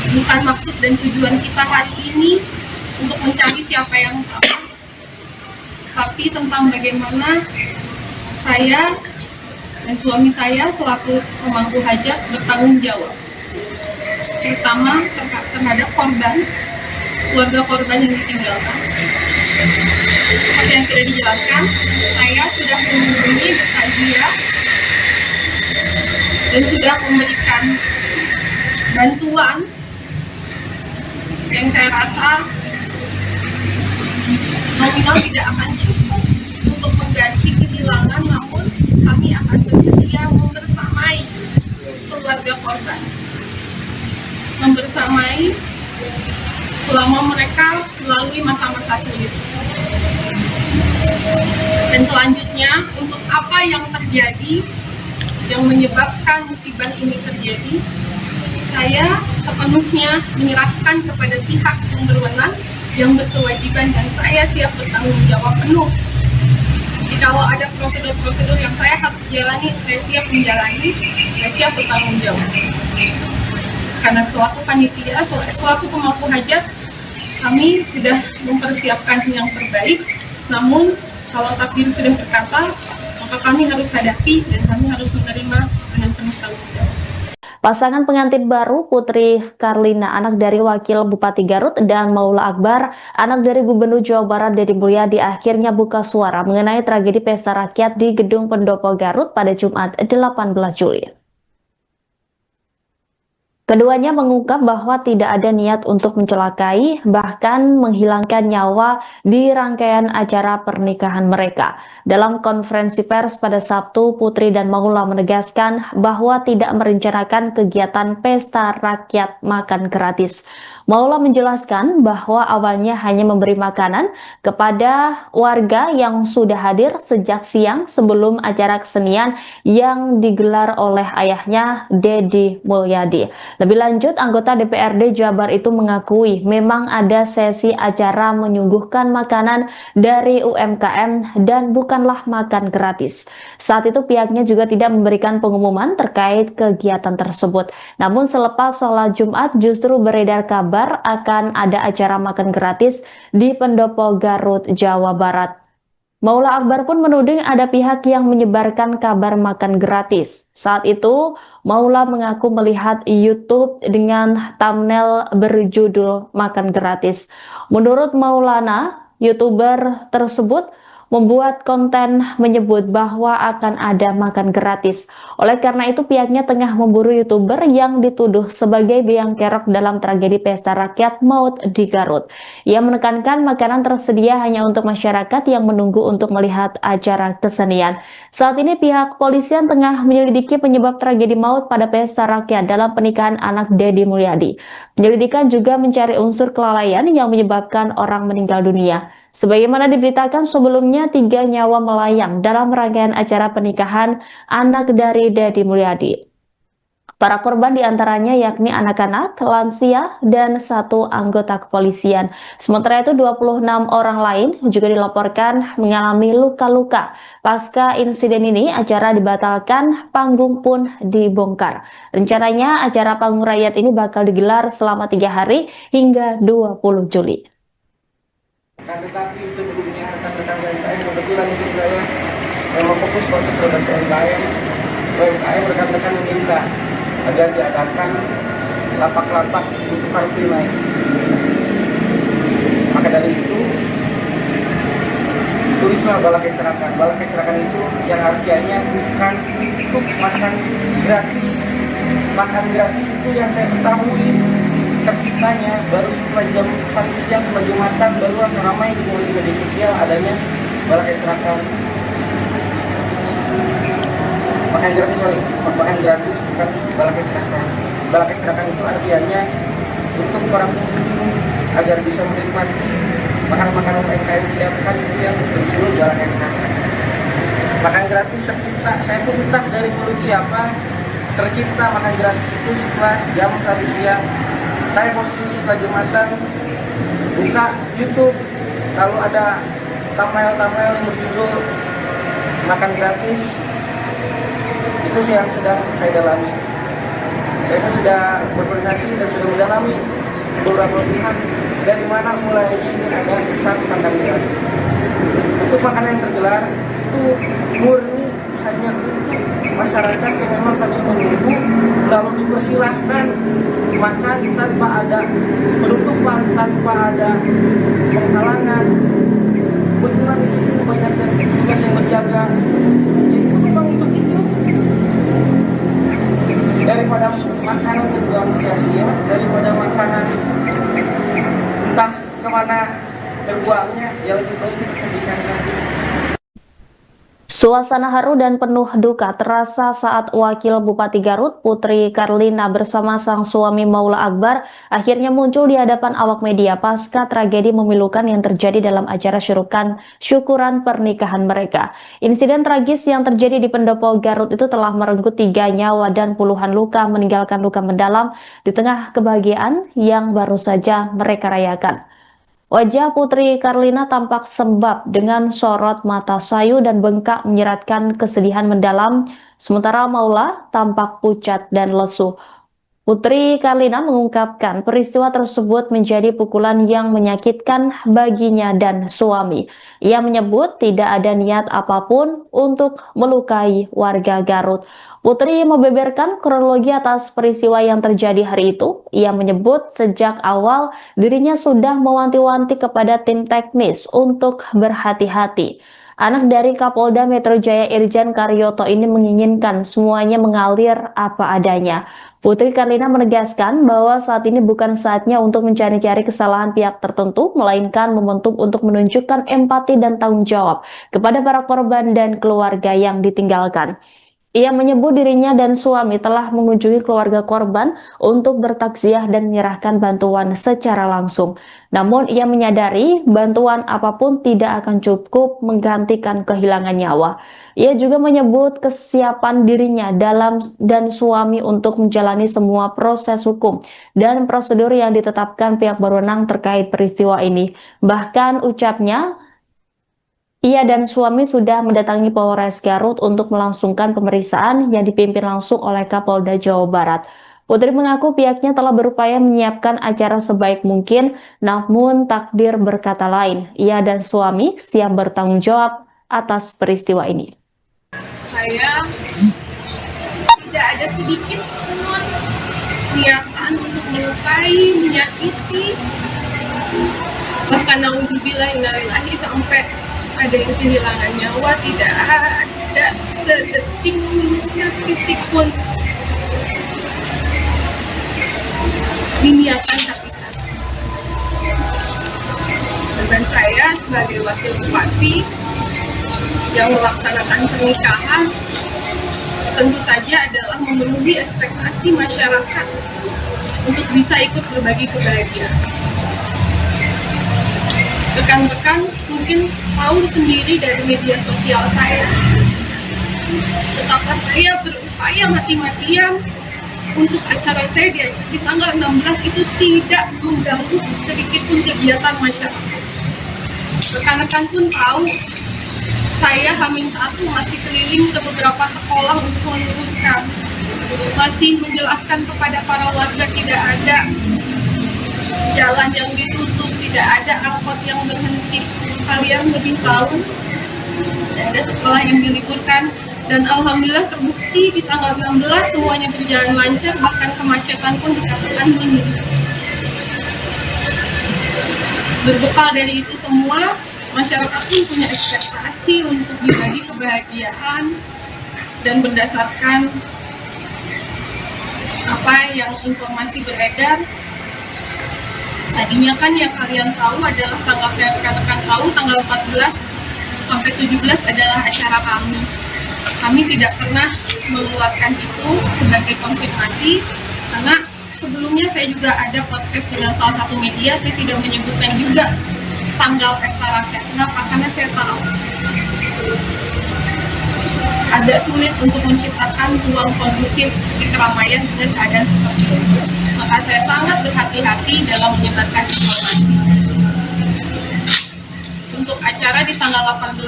Bukan maksud dan tujuan kita hari ini untuk mencari siapa yang salah, tapi tentang bagaimana saya dan suami saya selaku pemangku hajat bertanggung jawab, terutama terhadap korban, keluarga korban yang ditinggalkan. Seperti yang sudah dijelaskan, saya sudah menghubungi bertazia dan sudah memberikan bantuan yang saya rasa nominal tidak akan cukup untuk mengganti kehilangan, namun kami akan bersedia membersamai keluarga korban, membersamai selama mereka melalui masa-masa sulit. Dan selanjutnya, untuk apa yang terjadi yang menyebabkan musibah ini terjadi, saya sepenuhnya menyerahkan kepada pihak yang berwenang, yang berkewajiban, dan saya siap bertanggung jawab penuh. Jadi kalau ada prosedur-prosedur yang saya harus jalani, saya siap menjalani, saya siap bertanggung jawab. Karena selaku panitia, selaku pemangku hajat, kami sudah mempersiapkan yang terbaik. Namun kalau takdir sudah berkata, maka kami harus hadapi dan kami harus menerima dengan penuh tanggung jawab. Pasangan pengantin baru Putri Karlina, anak dari Wakil Bupati Garut, dan Maula Akbar, anak dari Gubernur Jawa Barat Deddy Mulyadi, akhirnya buka suara mengenai tragedi pesta rakyat di Gedung Pendopo Garut pada Jumat 18 Juli. Keduanya mengungkap bahwa tidak ada niat untuk mencelakai, bahkan menghilangkan nyawa di rangkaian acara pernikahan mereka. Dalam konferensi pers pada Sabtu, Putri dan Maula menegaskan bahwa tidak merencanakan kegiatan pesta rakyat makan gratis. Maula menjelaskan bahwa awalnya hanya memberi makanan kepada warga yang sudah hadir sejak siang sebelum acara kesenian yang digelar oleh ayahnya, Deddy Mulyadi. Lebih lanjut, anggota DPRD Jabar itu mengakui memang ada sesi acara menyuguhkan makanan dari UMKM dan bukanlah makan gratis. Saat itu pihaknya juga tidak memberikan pengumuman terkait kegiatan tersebut. Namun selepas sholat Jumat justru beredar kabar akan ada acara makan gratis di Pendopo Garut, Jawa Barat. Maula Akbar pun menuding ada pihak yang menyebarkan kabar makan gratis. Saat itu, Maula mengaku melihat YouTube dengan thumbnail berjudul makan gratis. Menurut Maulana, YouTuber tersebut membuat konten menyebut bahwa akan ada makan gratis. Oleh karena itu pihaknya tengah memburu YouTuber yang dituduh sebagai biang kerok dalam tragedi pesta rakyat maut di Garut. Ia menekankan makanan tersedia hanya untuk masyarakat yang menunggu untuk melihat acara kesenian. Saat ini pihak polisian tengah menyelidiki penyebab tragedi maut pada pesta rakyat dalam pernikahan anak Deddy Mulyadi. Penyelidikan juga mencari unsur kelalaian yang menyebabkan orang meninggal dunia. Sebagaimana diberitakan sebelumnya, 3 nyawa melayang dalam rangkaian acara pernikahan anak dari Deddy Mulyadi. Para korban diantaranya yakni anak-anak, lansia, dan 1 anggota kepolisian. Sementara itu 26 orang lain juga dilaporkan mengalami luka-luka. Pasca insiden ini, acara dibatalkan, panggung pun dibongkar. Rencananya acara panggung rakyat ini bakal digelar selama 3 hari hingga 20 Juli. Tetapi sebelumnya rekan-rekan saya kebetulan itu saya memang fokus pada produk UMKM. Rekan-rekan meminta agar diadakan lapak-lapak untuk Car Free Night. Maka dari itu tulislah bala kecerakan. Bala kecerakan itu yang artinya bukan untuk makan gratis, makan gratis itu yang saya ketahui terciptanya baru setelah jam 1 siang setelah Jumatan, baru ramai di media sosial adanya Balakai Serakan. Makan gratis bukan Balakai Serakan. Balakai Serakan itu artinya untuk para pengunjung agar bisa menikmati makanan-makanan UMKM disiapkan, itu yang berjudul Balakai Serakan. Makan gratis tercipta, saya pun entah dari mulut siapa tercipta makan gratis itu setelah jam 1 siang. Saya posisi setelah Jumatan buka YouTube, lalu ada thumbnail yang berjudul makan gratis, itu yang sedang saya dalami. Saya pun sudah berkoordinasi dan sudah mendalami beberapa pihak dari mana mulainya ini ada pesan makan gratis. Untuk makanan yang tergelar itu murni hanya untuk masyarakat yang memang sambil menunggu, lalu dipersilahkan makan tanpa ada penutupan, tanpa ada penghalangan. Kebetulan di sini banyak tugas yang menjaga, itu memang untuk itu. Daripada makanan terbuang sia-sia, daripada makanan entah kemana terbuangnya, yang lebih baik kita sediakan lagi. Suasana haru dan penuh duka terasa saat Wakil Bupati Garut, Putri Karlina bersama sang suami Maula Akbar akhirnya muncul di hadapan awak media pasca tragedi memilukan yang terjadi dalam acara syukuran pernikahan mereka. Insiden tragis yang terjadi di Pendopo Garut itu telah merenggut 3 nyawa dan puluhan luka, meninggalkan luka mendalam di tengah kebahagiaan yang baru saja mereka rayakan. Wajah Putri Karlina tampak sembab dengan sorot mata sayu dan bengkak menyeratkan kesedihan mendalam, sementara Maula tampak pucat dan lesu. Putri Karlina mengungkapkan peristiwa tersebut menjadi pukulan yang menyakitkan baginya dan suami. Ia menyebut tidak ada niat apapun untuk melukai warga Garut. Putri membeberkan kronologi atas peristiwa yang terjadi hari itu. Ia menyebut sejak awal dirinya sudah mewanti-wanti kepada tim teknis untuk berhati-hati. Anak dari Kapolda Metro Jaya Irjen Karyoto ini menginginkan semuanya mengalir apa adanya. Putri Karlina menegaskan bahwa saat ini bukan saatnya untuk mencari-cari kesalahan pihak tertentu, melainkan momentum untuk menunjukkan empati dan tanggung jawab kepada para korban dan keluarga yang ditinggalkan. Ia menyebut dirinya dan suami telah mengunjungi keluarga korban untuk bertaksiah dan menyerahkan bantuan secara langsung. Namun ia menyadari bantuan apapun tidak akan cukup menggantikan kehilangan nyawa. Ia juga menyebut kesiapan dirinya dan suami untuk menjalani semua proses hukum dan prosedur yang ditetapkan pihak berwenang terkait peristiwa ini. Bahkan ucapnya, ia dan suami sudah mendatangi Polres Garut untuk melangsungkan pemeriksaan yang dipimpin langsung oleh Kapolda Jawa Barat. Putri mengaku pihaknya telah berupaya menyiapkan acara sebaik mungkin, namun takdir berkata lain. Ia dan suami siap bertanggung jawab atas peristiwa ini. Saya tidak ada sedikit pun niatan untuk melukai, menyakiti, bahkan nauzubillah innalillahi sampai ada yang kehilangan nyawa. Tidak ada setitik pun diniatkan hati saya. Dan saya sebagai wakil bupati yang melaksanakan pernikahan tentu saja adalah memenuhi ekspektasi masyarakat untuk bisa ikut berbagi kebahagiaan. Rekan-rekan mungkin tahu sendiri dari media sosial saya betapa saya berupaya mati-matian untuk acara saya di tanggal 16 itu tidak mengganggu sedikit pun kegiatan masyarakat. Rekan-rekan pun tahu saya H-1 masih keliling ke beberapa sekolah untuk meluruskan, masih menjelaskan kepada para warga tidak ada jalan yang ditutup, tidak ada angkot yang berhenti. Kalian lebih tahu, tidak ada sekolah yang diliburkan, dan alhamdulillah terbukti di tanggal 16 semuanya berjalan lancar, bahkan kemacetan pun dikatakan minim. Berbekal dari itu semua, masyarakat pun punya ekspektasi untuk berbagi kebahagiaan, dan berdasarkan apa yang informasi beredar. Tadinya kan yang kalian tahu adalah tanggal, rekan-rekan tahu tanggal 14 sampai 17 adalah acara kami. Kami tidak pernah mengeluarkan itu sebagai konfirmasi karena sebelumnya saya juga ada podcast dengan salah satu media, saya tidak menyebutkan juga tanggal pesta rakyat. Kenapa? Karena saya tahu agak sulit untuk menciptakan ruang kondusif di keramaian dengan keadaan seperti itu. Maka saya sangat berhati-hati dalam menyebarkan informasi. Untuk acara di tanggal 18,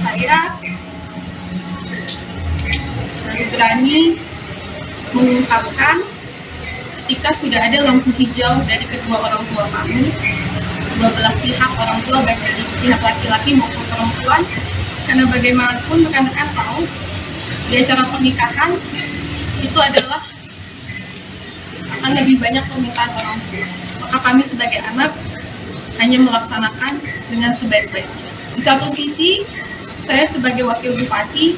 saya baru berani mengungkapkan ketika sudah ada lampu hijau dari kedua orang tua kami, dua belah pihak orang tua, baik dari pihak laki-laki maupun perempuan. Karena bagaimanapun rekan-rekan tahu di acara pernikahan itu adalah akan lebih banyak permintaan orang tua. Maka kami sebagai anak hanya melaksanakan dengan sebaik-baiknya. Di satu sisi, saya sebagai wakil bupati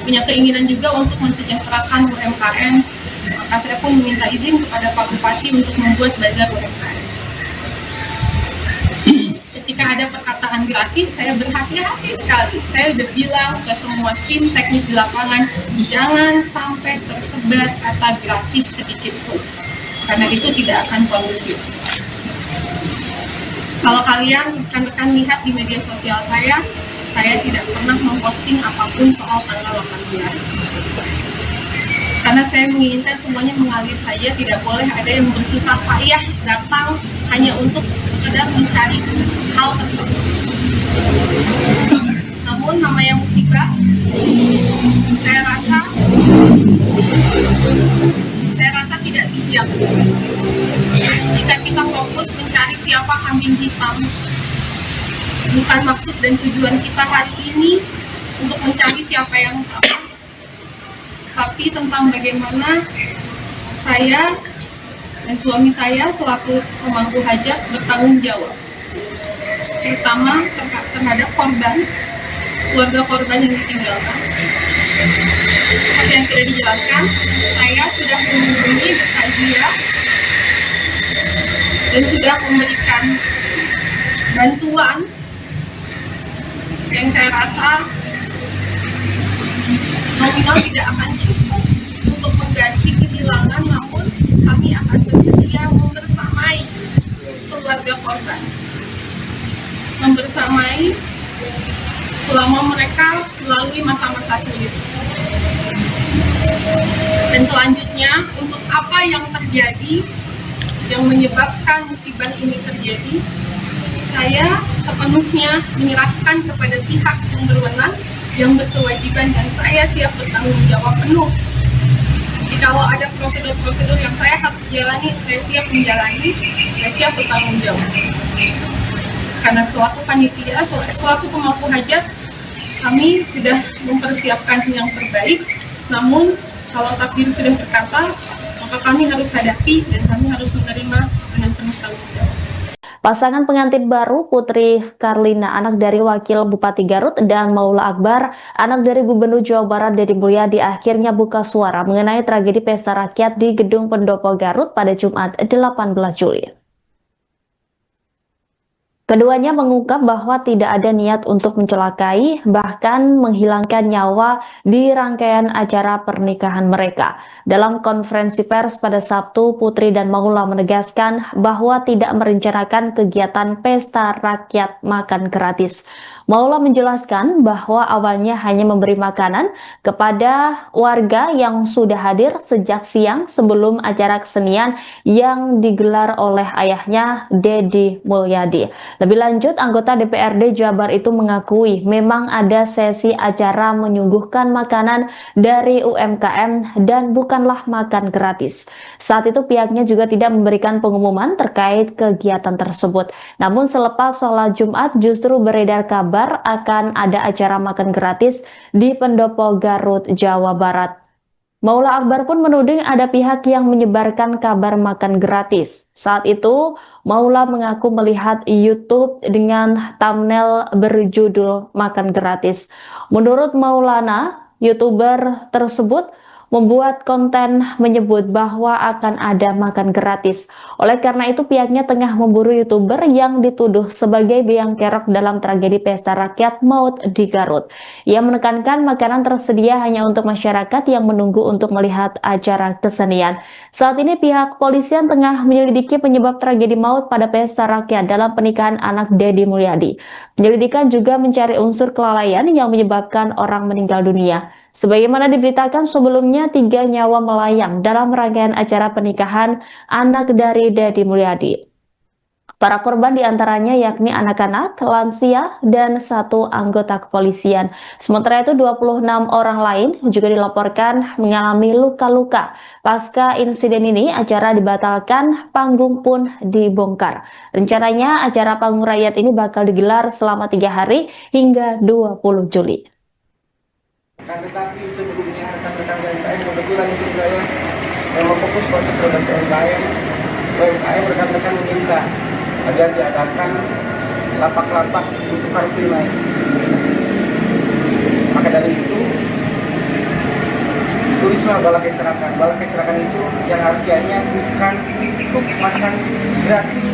punya keinginan juga untuk mensejahterakan UMKM. Maka saya pun meminta izin kepada Pak Bupati untuk membuat bazar UMKM. Ketika ada perkataan gratis, saya berhati-hati sekali. Saya udah bilang ke semua tim teknis di lapangan, jangan sampai tersebar kata gratis sedikit pun, karena itu tidak akan kondusif. Kalau kalian rekan-rekan lihat di media sosial saya tidak pernah memposting apapun soal tanggal 18. Karena saya menginginkan semuanya mengalir saja, tidak boleh ada yang bersusah payah datang hanya untuk sekedar mencari hal tersebut. Namun namanya musibah, saya rasa tidak bijak jika kita fokus mencari siapa kambing hitam. Bukan maksud dan tujuan kita hari ini untuk mencari siapa yang salah, tapi tentang bagaimana saya dan suami saya selaku pemangku hajat bertanggung jawab, terutama terhadap korban, keluarga korban yang ditinggalkan. Seperti yang sudah dijelaskan, saya sudah menghubungi bertazia dan sudah memberikan bantuan yang saya rasa nominal tidak akan cukup untuk mengganti kehilangan, namun kami akan bersedia membersamai keluarga korban, membersamai selama mereka melalui masa-masa sulit. Dan selanjutnya, untuk apa yang terjadi yang menyebabkan musibah ini terjadi, saya sepenuhnya menyerahkan kepada pihak yang berwenang, yang berkewajiban, dan saya siap bertanggung jawab penuh. Jadi kalau ada prosedur-prosedur yang saya harus jalani, saya siap menjalani, saya siap bertanggung jawab. Karena selaku panitia, selaku pemangku hajat, kami sudah mempersiapkan yang terbaik. Namun kalau takdir sudah berkata, maka kami harus hadapi dan kami harus menerima dengan penuh tanggung jawab. Pasangan pengantin baru Putri Karlina, anak dari Wakil Bupati Garut, dan Maula Akbar, anak dari Gubernur Jawa Barat Deddy Mulyadi, akhirnya buka suara mengenai tragedi pesta rakyat di Gedung Pendopo Garut pada Jumat 18 Juli. Keduanya mengungkap bahwa tidak ada niat untuk mencelakai, bahkan menghilangkan nyawa di rangkaian acara pernikahan mereka. Dalam konferensi pers pada Sabtu, Putri dan Maula menegaskan bahwa tidak merencanakan kegiatan pesta rakyat makan gratis. Maula menjelaskan bahwa awalnya hanya memberi makanan kepada warga yang sudah hadir sejak siang sebelum acara kesenian yang digelar oleh ayahnya, Deddy Mulyadi. Lebih lanjut, anggota DPRD Jabar itu mengakui memang ada sesi acara menyuguhkan makanan dari UMKM dan bukanlah makan gratis. Saat itu pihaknya juga tidak memberikan pengumuman terkait kegiatan tersebut. Namun selepas sholat Jumat justru beredar kabar akan ada acara makan gratis di Pendopo Garut, Jawa Barat. Maula Akbar pun menuding ada pihak yang menyebarkan kabar makan gratis. Saat itu, Maula mengaku melihat YouTube dengan thumbnail berjudul makan gratis. Menurut Maulana, YouTuber tersebut membuat konten menyebut bahwa akan ada makan gratis. Oleh karena itu, pihaknya tengah memburu YouTuber yang dituduh sebagai biang kerok dalam tragedi pesta rakyat maut di Garut. Ia menekankan makanan tersedia hanya untuk masyarakat yang menunggu untuk melihat acara kesenian. Saat ini pihak kepolisian tengah menyelidiki penyebab tragedi maut pada pesta rakyat dalam pernikahan anak Deddy Mulyadi. Penyelidikan juga mencari unsur kelalaian yang menyebabkan orang meninggal dunia. Sebagaimana diberitakan sebelumnya, 3 nyawa melayang dalam rangkaian acara pernikahan anak dari Deddy Mulyadi. Para korban diantaranya yakni anak-anak, lansia, dan 1 anggota kepolisian. Sementara itu 26 orang lain juga dilaporkan mengalami luka-luka. Pasca insiden ini, acara dibatalkan, panggung pun dibongkar. Rencananya acara panggung rakyat ini bakal digelar selama 3 hari hingga 20 Juli. Tetapi sebelumnya rekan-rekan UMKM kebetulan istri saya memang fokus pada produksi UMKM rekan-rekan meminta agar diadakan lapak-lapak untuk Car Free Night. Maka dari itu tulislah Balak Kecerakan. Balak Kecerakan itu yang artinya bukan untuk makan gratis.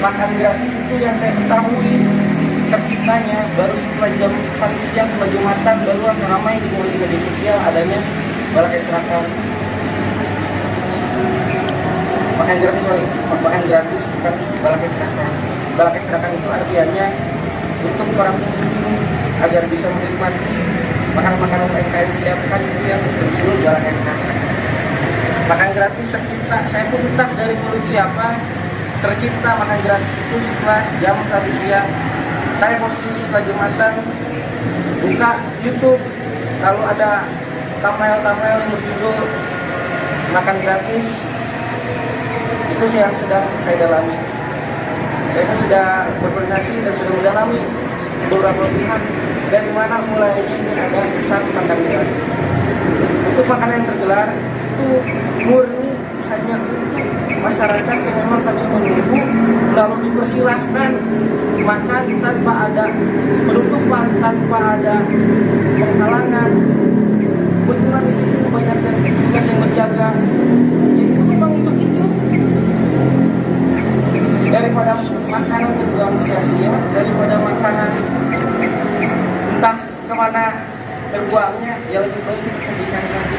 Makan gratis itu yang saya ketahui terciptanya baru setelah jam 1 siang setelah Jumatan baru ramai di media sosial adanya Balak Kecerakan. Makan gratis bukan Balak Kecerakan. Balak Kecerakan itu artinya untuk para pengunjung agar bisa menikmati makanan-makanan UMKM disiapkan itu yang berjudul Balak Kecerakan. Makan gratis tercipta, saya pun entah dari mulut siapa tercipta makan gratis itu setelah jam 1 siang. Saya posisi setelah Jumatan buka YouTube, lalu ada thumbnail berjudul makan gratis. Itu yang sedang saya dalami. Saya pun sudah berkoordinasi dan sudah mendalami beberapa pihak dari mana mulainya ini ada pesan makan gratis. Untuk makanan yang tergelar itu murni hanya untuk masyarakat yang memang sambil menunggu lalu dipersilahkan makan tanpa ada penutupan, tanpa ada penghalangan. Kebetulan di situ banyak petugas yang menjaga. Jadi memang untuk itu daripada makanan terbuang sia-sia, daripada makanan entah kemana terbuangnya, ya lebih baik kita sediakan lagi.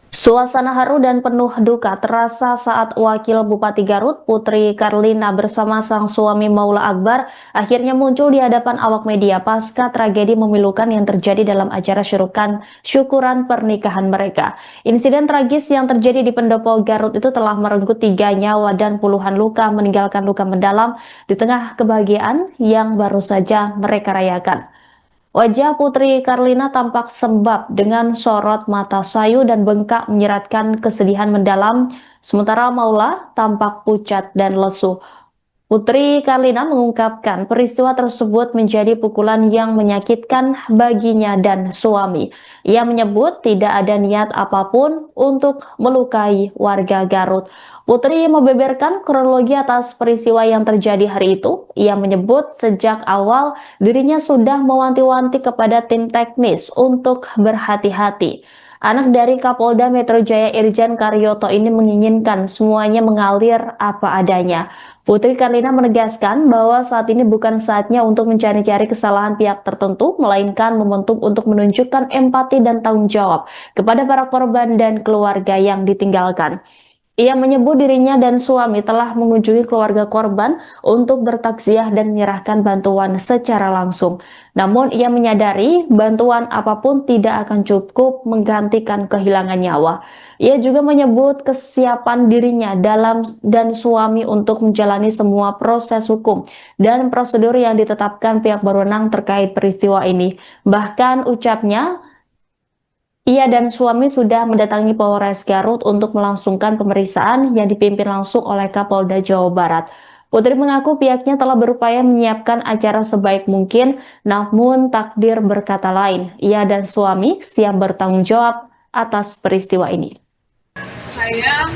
Suasana haru dan penuh duka terasa saat Wakil Bupati Garut, Putri Karlina bersama sang suami Maula Akbar akhirnya muncul di hadapan awak media pasca tragedi memilukan yang terjadi dalam acara syukuran pernikahan mereka. Insiden tragis yang terjadi di Pendopo Garut itu telah merenggut 3 nyawa dan puluhan luka, meninggalkan luka mendalam di tengah kebahagiaan yang baru saja mereka rayakan. Wajah Putri Karlina tampak sembab dengan sorot mata sayu dan bengkak menyeratkan kesedihan mendalam, sementara Maula tampak pucat dan lesu. Putri Karlina mengungkapkan peristiwa tersebut menjadi pukulan yang menyakitkan baginya dan suami. Ia menyebut tidak ada niat apapun untuk melukai warga Garut. Putri membeberkan kronologi atas peristiwa yang terjadi hari itu. Ia menyebut sejak awal dirinya sudah mewanti-wanti kepada tim teknis untuk berhati-hati. Anak dari Kapolda Metro Jaya Irjen Karyoto ini menginginkan semuanya mengalir apa adanya. Putri Karlina menegaskan bahwa saat ini bukan saatnya untuk mencari-cari kesalahan pihak tertentu, melainkan momentum untuk menunjukkan empati dan tanggung jawab kepada para korban dan keluarga yang ditinggalkan. Ia menyebut dirinya dan suami telah mengunjungi keluarga korban untuk bertaksiah dan menyerahkan bantuan secara langsung. Namun ia menyadari bantuan apapun tidak akan cukup menggantikan kehilangan nyawa. Ia juga menyebut kesiapan dirinya dan suami untuk menjalani semua proses hukum dan prosedur yang ditetapkan pihak berwenang terkait peristiwa ini. Bahkan ucapnya, ia dan suami sudah mendatangi Polres Garut untuk melangsungkan pemeriksaan yang dipimpin langsung oleh Kapolda Jawa Barat. Putri mengaku pihaknya telah berupaya menyiapkan acara sebaik mungkin, namun takdir berkata lain. Ia dan suami siap bertanggung jawab atas peristiwa ini. Saya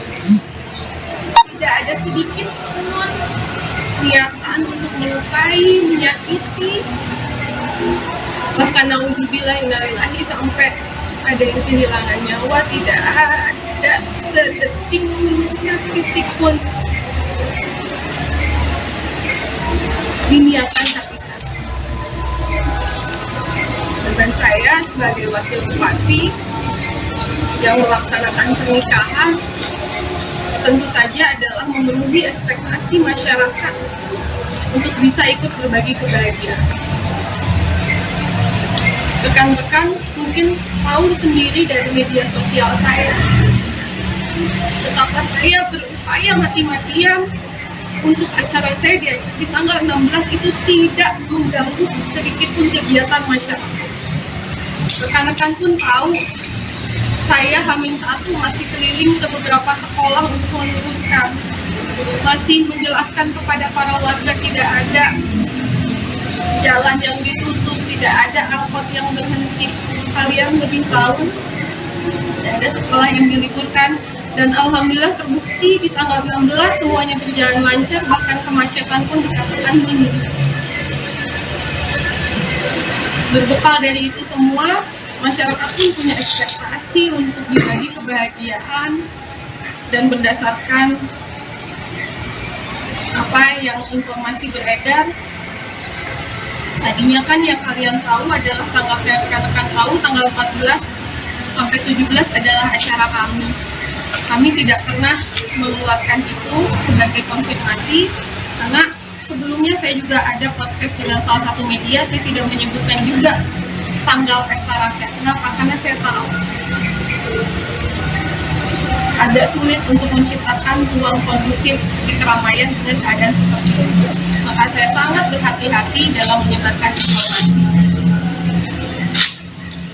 tidak ada sedikit pun niatan untuk melukai, menyakiti, bahkan nauzubillah innalillahi sampai ada yang kehilangan nyawa, tidak ada setitik pun diniatkan tapi dan saya sebagai wakil bupati yang melaksanakan pernikahan tentu saja adalah memenuhi ekspektasi masyarakat untuk bisa ikut berbagi kebahagiaan. Rekan-rekan mungkin tahu sendiri dari media sosial saya betapa saya berupaya mati-matian untuk acara saya di tanggal 16 itu tidak mengganggu sedikit pun kegiatan masyarakat. Rekan-rekan pun tahu saya H-1 masih keliling ke beberapa sekolah untuk meluruskan, masih menjelaskan kepada para warga tidak ada jalan yang ditutup, tidak ada angkot yang berhenti. Kalian lebih tahu, tidak ada sekolah yang diliburkan, dan alhamdulillah terbukti di tanggal 16 semuanya berjalan lancar, bahkan kemacetan pun dikatakan minim. Berbekal dari itu semua, masyarakat pun punya ekspektasi untuk berbagi kebahagiaan, dan berdasarkan apa yang informasi beredar, tadinya kan yang kalian tahu adalah rekan-rekan tahu tanggal 14 sampai 17 adalah acara kami. Kami tidak pernah mengeluarkan itu sebagai konfirmasi karena sebelumnya saya juga ada podcast dengan salah satu media, saya tidak menyebutkan juga tanggal pesta rakyat. Kenapa? Karena saya tahu agak sulit untuk menciptakan ruang kondusif di keramaian dengan keadaan seperti itu. Maka saya sangat berhati-hati dalam menyebarkan informasi.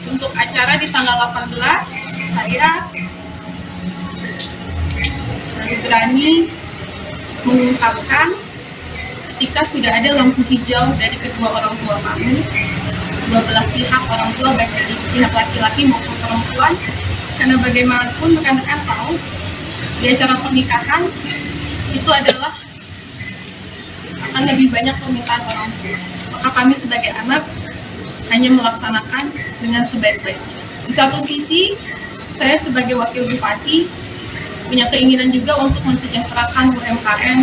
Untuk acara di tanggal 18, saya baru berani mengungkapkan ketika sudah ada lampu hijau dari kedua orang tua kami, dua belah pihak orang tua, baik dari pihak laki-laki maupun perempuan, karena bagaimanapun rekan-rekan tahu di acara pernikahan itu adalah akan lebih banyak permintaan orang tua. Maka kami sebagai anak hanya melaksanakan dengan sebaik-baiknya. Di satu sisi, saya sebagai wakil bupati punya keinginan juga untuk mensejahterakan UMKM,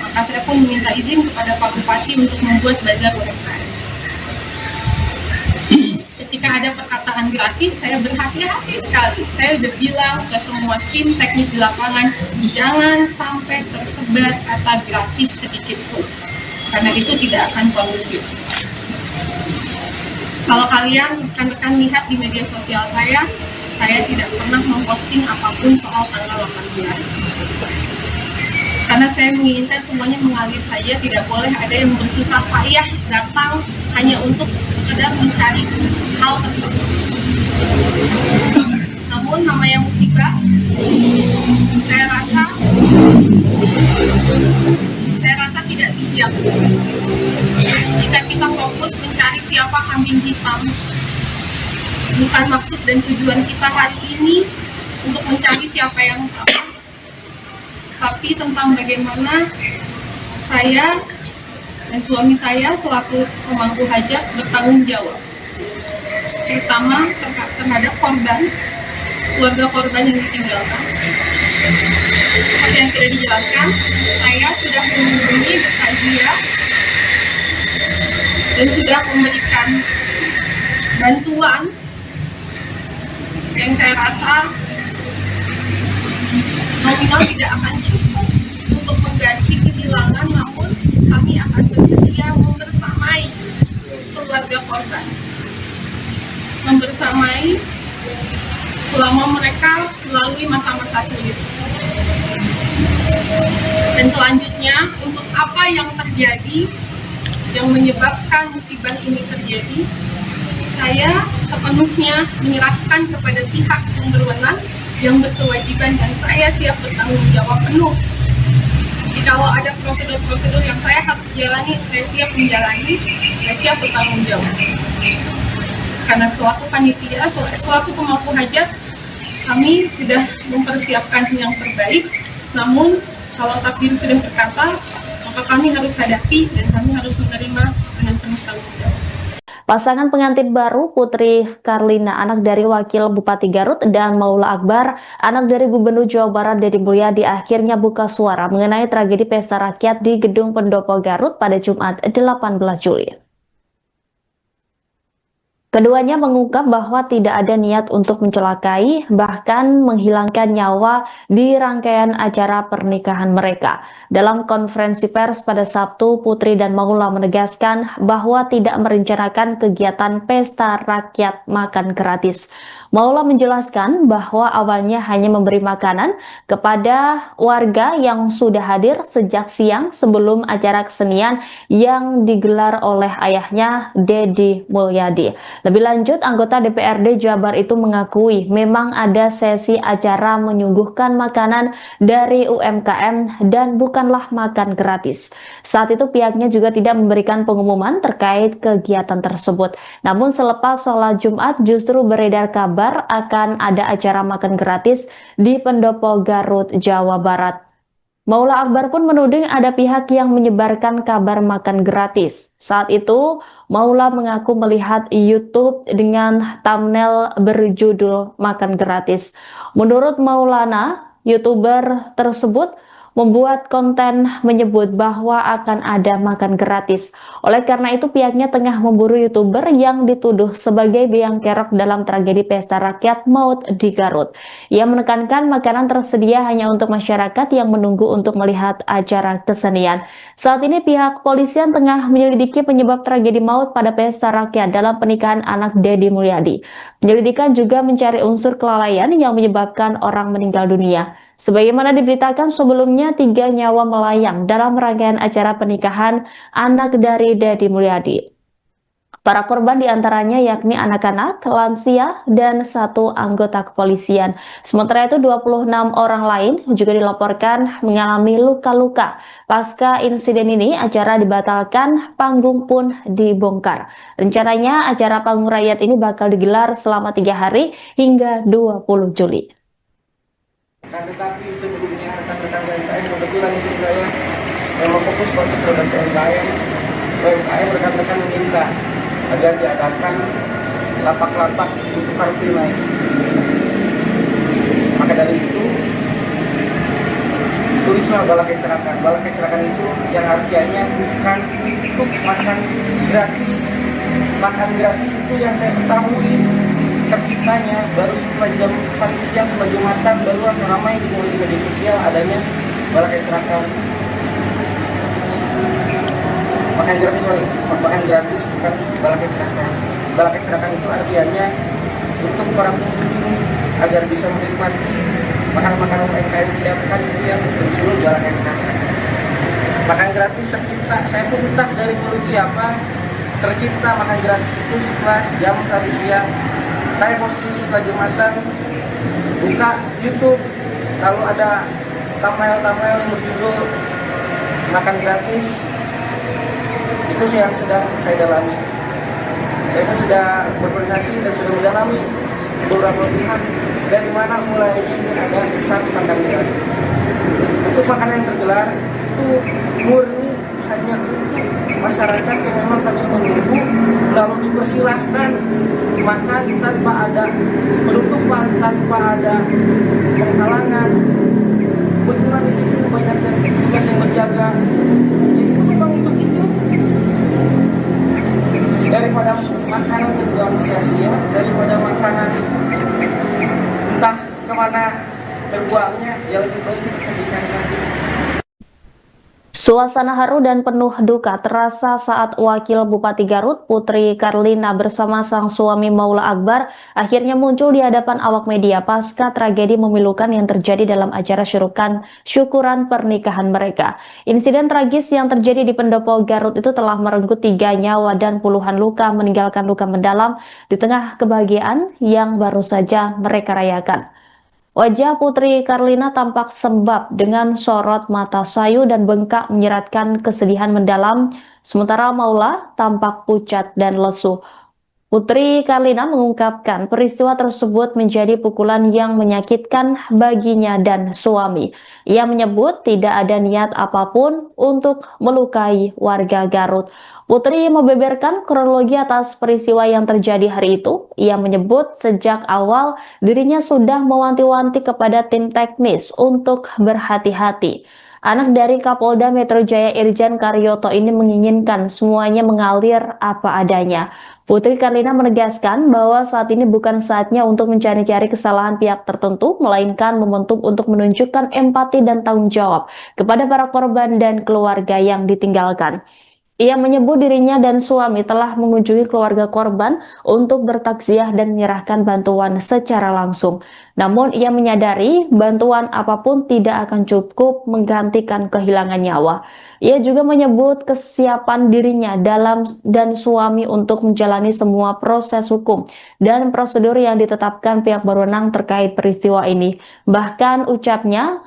maka saya pun meminta izin kepada Pak Bupati untuk membuat bazar UMKM. Ketika ada perkataan gratis, saya berhati-hati sekali. Saya udah bilang ke semua tim teknis di lapangan, jangan sampai tersebar kata gratis sedikit pun, karena itu tidak akan kondusif. Kalau kalian rekan-rekan lihat di media sosial saya tidak pernah memposting apapun soal tanggal 18. Karena saya menginginkan semuanya mengalir saja, tidak boleh ada yang bersusah payah datang hanya untuk sekedar mencari hal tersebut. Namun namanya musibah, saya rasa tidak bijak jika kita fokus mencari siapa kambing hitam. Bukan maksud dan tujuan kita hari ini untuk mencari siapa yang salah, tapi tentang bagaimana saya dan suami saya selaku pemangku hajat bertanggung jawab, terutama terhadap korban, keluarga korban yang ditinggalkan. Seperti yang sudah dijelaskan, saya sudah menghubungi bertazia dan sudah memberikan bantuan yang saya rasa nominal tidak akan cukup untuk mengganti kehilangan, namun kami akan bersedia membersamai keluarga korban, membersamai selama mereka melalui masa-masa sulit. Dan selanjutnya, untuk apa yang terjadi yang menyebabkan musibah ini terjadi, saya sepenuhnya menyerahkan kepada pihak yang berwenang, yang berkewajiban, dan saya siap bertanggung jawab penuh. Jadi kalau ada prosedur-prosedur yang saya harus jalani, saya siap menjalani, saya siap bertanggung jawab. Karena selaku panitia, selaku pemangku hajat, kami sudah mempersiapkan yang terbaik. Namun kalau takdir sudah berkata, maka kami harus hadapi dan kami harus menerima dengan penuh tanggung jawab. Pasangan pengantin baru Putri Karlina, anak dari Wakil Bupati Garut, dan Maula Akbar, anak dari Gubernur Jawa Barat Deddy Mulyadi, akhirnya buka suara mengenai tragedi pesta rakyat di Gedung Pendopo Garut pada Jumat 18 Juli. Keduanya mengungkap bahwa tidak ada niat untuk mencelakai, bahkan menghilangkan nyawa di rangkaian acara pernikahan mereka. Dalam konferensi pers pada Sabtu, Putri dan Maula menegaskan bahwa tidak merencanakan kegiatan pesta rakyat makan gratis. Maula menjelaskan bahwa awalnya hanya memberi makanan kepada warga yang sudah hadir sejak siang sebelum acara kesenian yang digelar oleh ayahnya, Deddy Mulyadi. Lebih lanjut, anggota DPRD Jabar itu mengakui memang ada sesi acara menyuguhkan makanan dari UMKM dan bukanlah makan gratis. Saat itu pihaknya juga tidak memberikan pengumuman terkait kegiatan tersebut. Namun selepas sholat Jumat justru beredar kabar akan ada acara makan gratis di Pendopo Garut, Jawa Barat. Maula Akbar pun menuding ada pihak yang menyebarkan kabar makan gratis. Saat itu, Maula mengaku melihat YouTube dengan thumbnail berjudul makan gratis. Menurut Maulana, YouTuber tersebut membuat konten menyebut bahwa akan ada makan gratis. Oleh karena itu, pihaknya tengah memburu YouTuber yang dituduh sebagai biang kerok dalam tragedi pesta rakyat maut di Garut. Ia menekankan makanan tersedia hanya untuk masyarakat yang menunggu untuk melihat acara kesenian. Saat ini pihak kepolisian tengah menyelidiki penyebab tragedi maut pada pesta rakyat dalam pernikahan anak Deddy Mulyadi. Penyelidikan juga mencari unsur kelalaian yang menyebabkan orang meninggal dunia. Sebagaimana diberitakan sebelumnya, 3 nyawa melayang dalam rangkaian acara pernikahan anak dari Deddy Mulyadi. Para korban diantaranya yakni anak-anak, lansia, dan 1 anggota kepolisian. Sementara itu 26 orang lain juga dilaporkan mengalami luka-luka. Pasca insiden ini, acara dibatalkan, panggung pun dibongkar. Rencananya acara panggung rakyat ini bakal digelar selama 3 hari hingga 20 Juli. Tetapi sebelumnya rekan-rekan saya kebetulan istri saya yang fokus pada produk UMKM rekan-rekan meminta agar diadakan lapak-lapak untuk Car Free Night. Maka dari itu tulislah bala kecerakan. Bala kecerakan itu yang artinya bukan untuk makan gratis. Makan gratis itu yang saya ketahui terciptanya baru setelah jam 1 siang setelah Jumatan baru ramai di media sosial adanya bala kecerakan. Makan gratis bukan bala kecerakan. Bala kecerakan itu artinya untuk para pengunjung agar bisa menikmati makanan-makanan UMKM disiapkan itu yang berjudul bala kecerakan. Makan gratis tercipta, saya pun entah dari mulut siapa tercipta makan gratis itu setelah jam 1 siang. Saya posisi setelah Jumatan buka YouTube, lalu ada thumbnail berjudul makan gratis. Itu yang sedang saya dalami. Saya pun sudah berkoordinasi dan sudah mendalami beberapa pihak dari mana mulainya ini ada kesan makan gratis. Untuk makanan yang tergelar itu murni hanya untuk masyarakat yang memang sambil menunggu, lalu dipersilahkan makan tanpa ada penutupan, tanpa ada penghalangan. Kebetulan di sini banyak tugas yang berjaga. Jadi memang untuk itu daripada makanan terbuang sia-sia, daripada makanan entah kemana terbuangnya, ya lebih baik kita sediakan lagi. Suasana haru dan penuh duka terasa saat Wakil Bupati Garut, Putri Karlina bersama sang suami Maula Akbar akhirnya muncul di hadapan awak media pasca tragedi memilukan yang terjadi dalam acara syukuran pernikahan mereka. Insiden tragis yang terjadi di Pendopo Garut itu telah merenggut 3 nyawa dan puluhan luka, meninggalkan luka mendalam di tengah kebahagiaan yang baru saja mereka rayakan. Wajah Putri Karlina tampak sembab dengan sorot mata sayu dan bengkak menyeratkan kesedihan mendalam, sementara Maula tampak pucat dan lesu. Putri Karlina mengungkapkan peristiwa tersebut menjadi pukulan yang menyakitkan baginya dan suami. Ia menyebut tidak ada niat apapun untuk melukai warga Garut. Putri membeberkan kronologi atas peristiwa yang terjadi hari itu. Ia menyebut sejak awal dirinya sudah mewanti-wanti kepada tim teknis untuk berhati-hati. Anak dari Kapolda Metro Jaya Irjen Karyoto ini menginginkan semuanya mengalir apa adanya. Putri Karlina menegaskan bahwa saat ini bukan saatnya untuk mencari-cari kesalahan pihak tertentu, melainkan momentum untuk menunjukkan empati dan tanggung jawab kepada para korban dan keluarga yang ditinggalkan. Ia menyebut dirinya dan suami telah mengunjungi keluarga korban untuk bertaksiah dan menyerahkan bantuan secara langsung. Namun ia menyadari bantuan apapun tidak akan cukup menggantikan kehilangan nyawa. Ia juga menyebut kesiapan dirinya dan suami untuk menjalani semua proses hukum dan prosedur yang ditetapkan pihak berwenang terkait peristiwa ini. Bahkan ucapnya,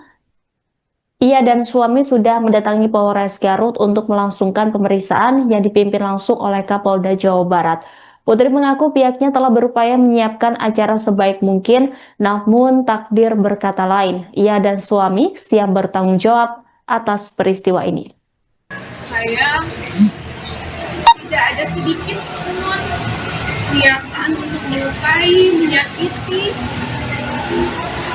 ia dan suami sudah mendatangi Polres Garut untuk melangsungkan pemeriksaan yang dipimpin langsung oleh Kapolda Jawa Barat. Putri mengaku pihaknya telah berupaya menyiapkan acara sebaik mungkin, namun takdir berkata lain. Ia dan suami siap bertanggung jawab atas peristiwa ini. Saya tidak ada sedikit pun niatan untuk melukai, menyakiti,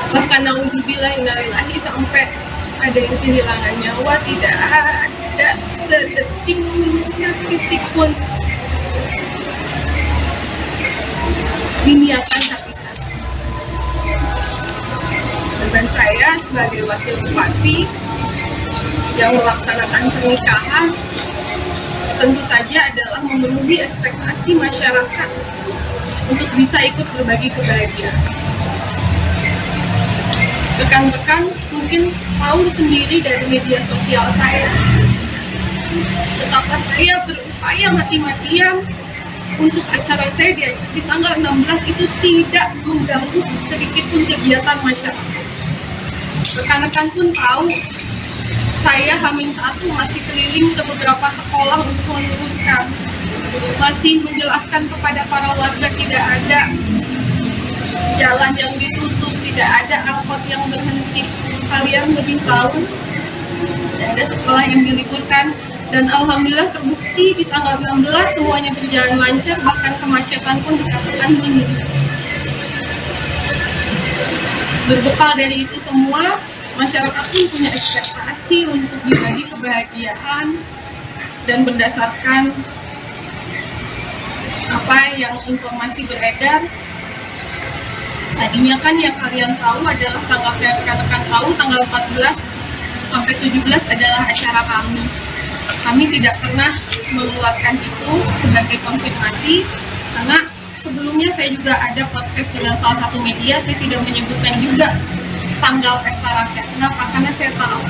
bahkan nauzubillah innalillahi sampai ada yang kehilangan nyawa. Tidak ada setitik pun diniatkan tapi dan saya sebagai wakil bupati yang melaksanakan pernikahan tentu saja adalah memenuhi ekspektasi masyarakat untuk bisa ikut berbagi kebahagiaan. Rekan-rekan mungkin tahu sendiri dari media sosial saya betapa saya berupaya mati-matian untuk acara saya di tanggal 16 itu tidak mengganggu sedikit pun kegiatan masyarakat. Rekan-rekan pun tahu saya H-1 masih keliling ke beberapa sekolah untuk meluruskan, masih menjelaskan kepada para warga tidak ada jalan yang ditutup, tidak ada angkot yang berhenti. Kalian lebih tahu, tidak ada sekolah yang diliburkan, dan alhamdulillah terbukti di tanggal 16 semuanya berjalan lancar, bahkan kemacetan pun dikatakan minim. Berbekal dari itu semua, masyarakat pun punya ekspektasi untuk berbagi kebahagiaan, dan berdasarkan apa yang informasi beredar, tadinya kan yang kalian tahu adalah rekan-rekan tahu tanggal 14 sampai 17 adalah acara kami. Kami tidak pernah mengeluarkan itu sebagai konfirmasi karena sebelumnya saya juga ada podcast dengan salah satu media, saya tidak menyebutkan juga tanggal pesta rakyat. Kenapa? Karena saya tahu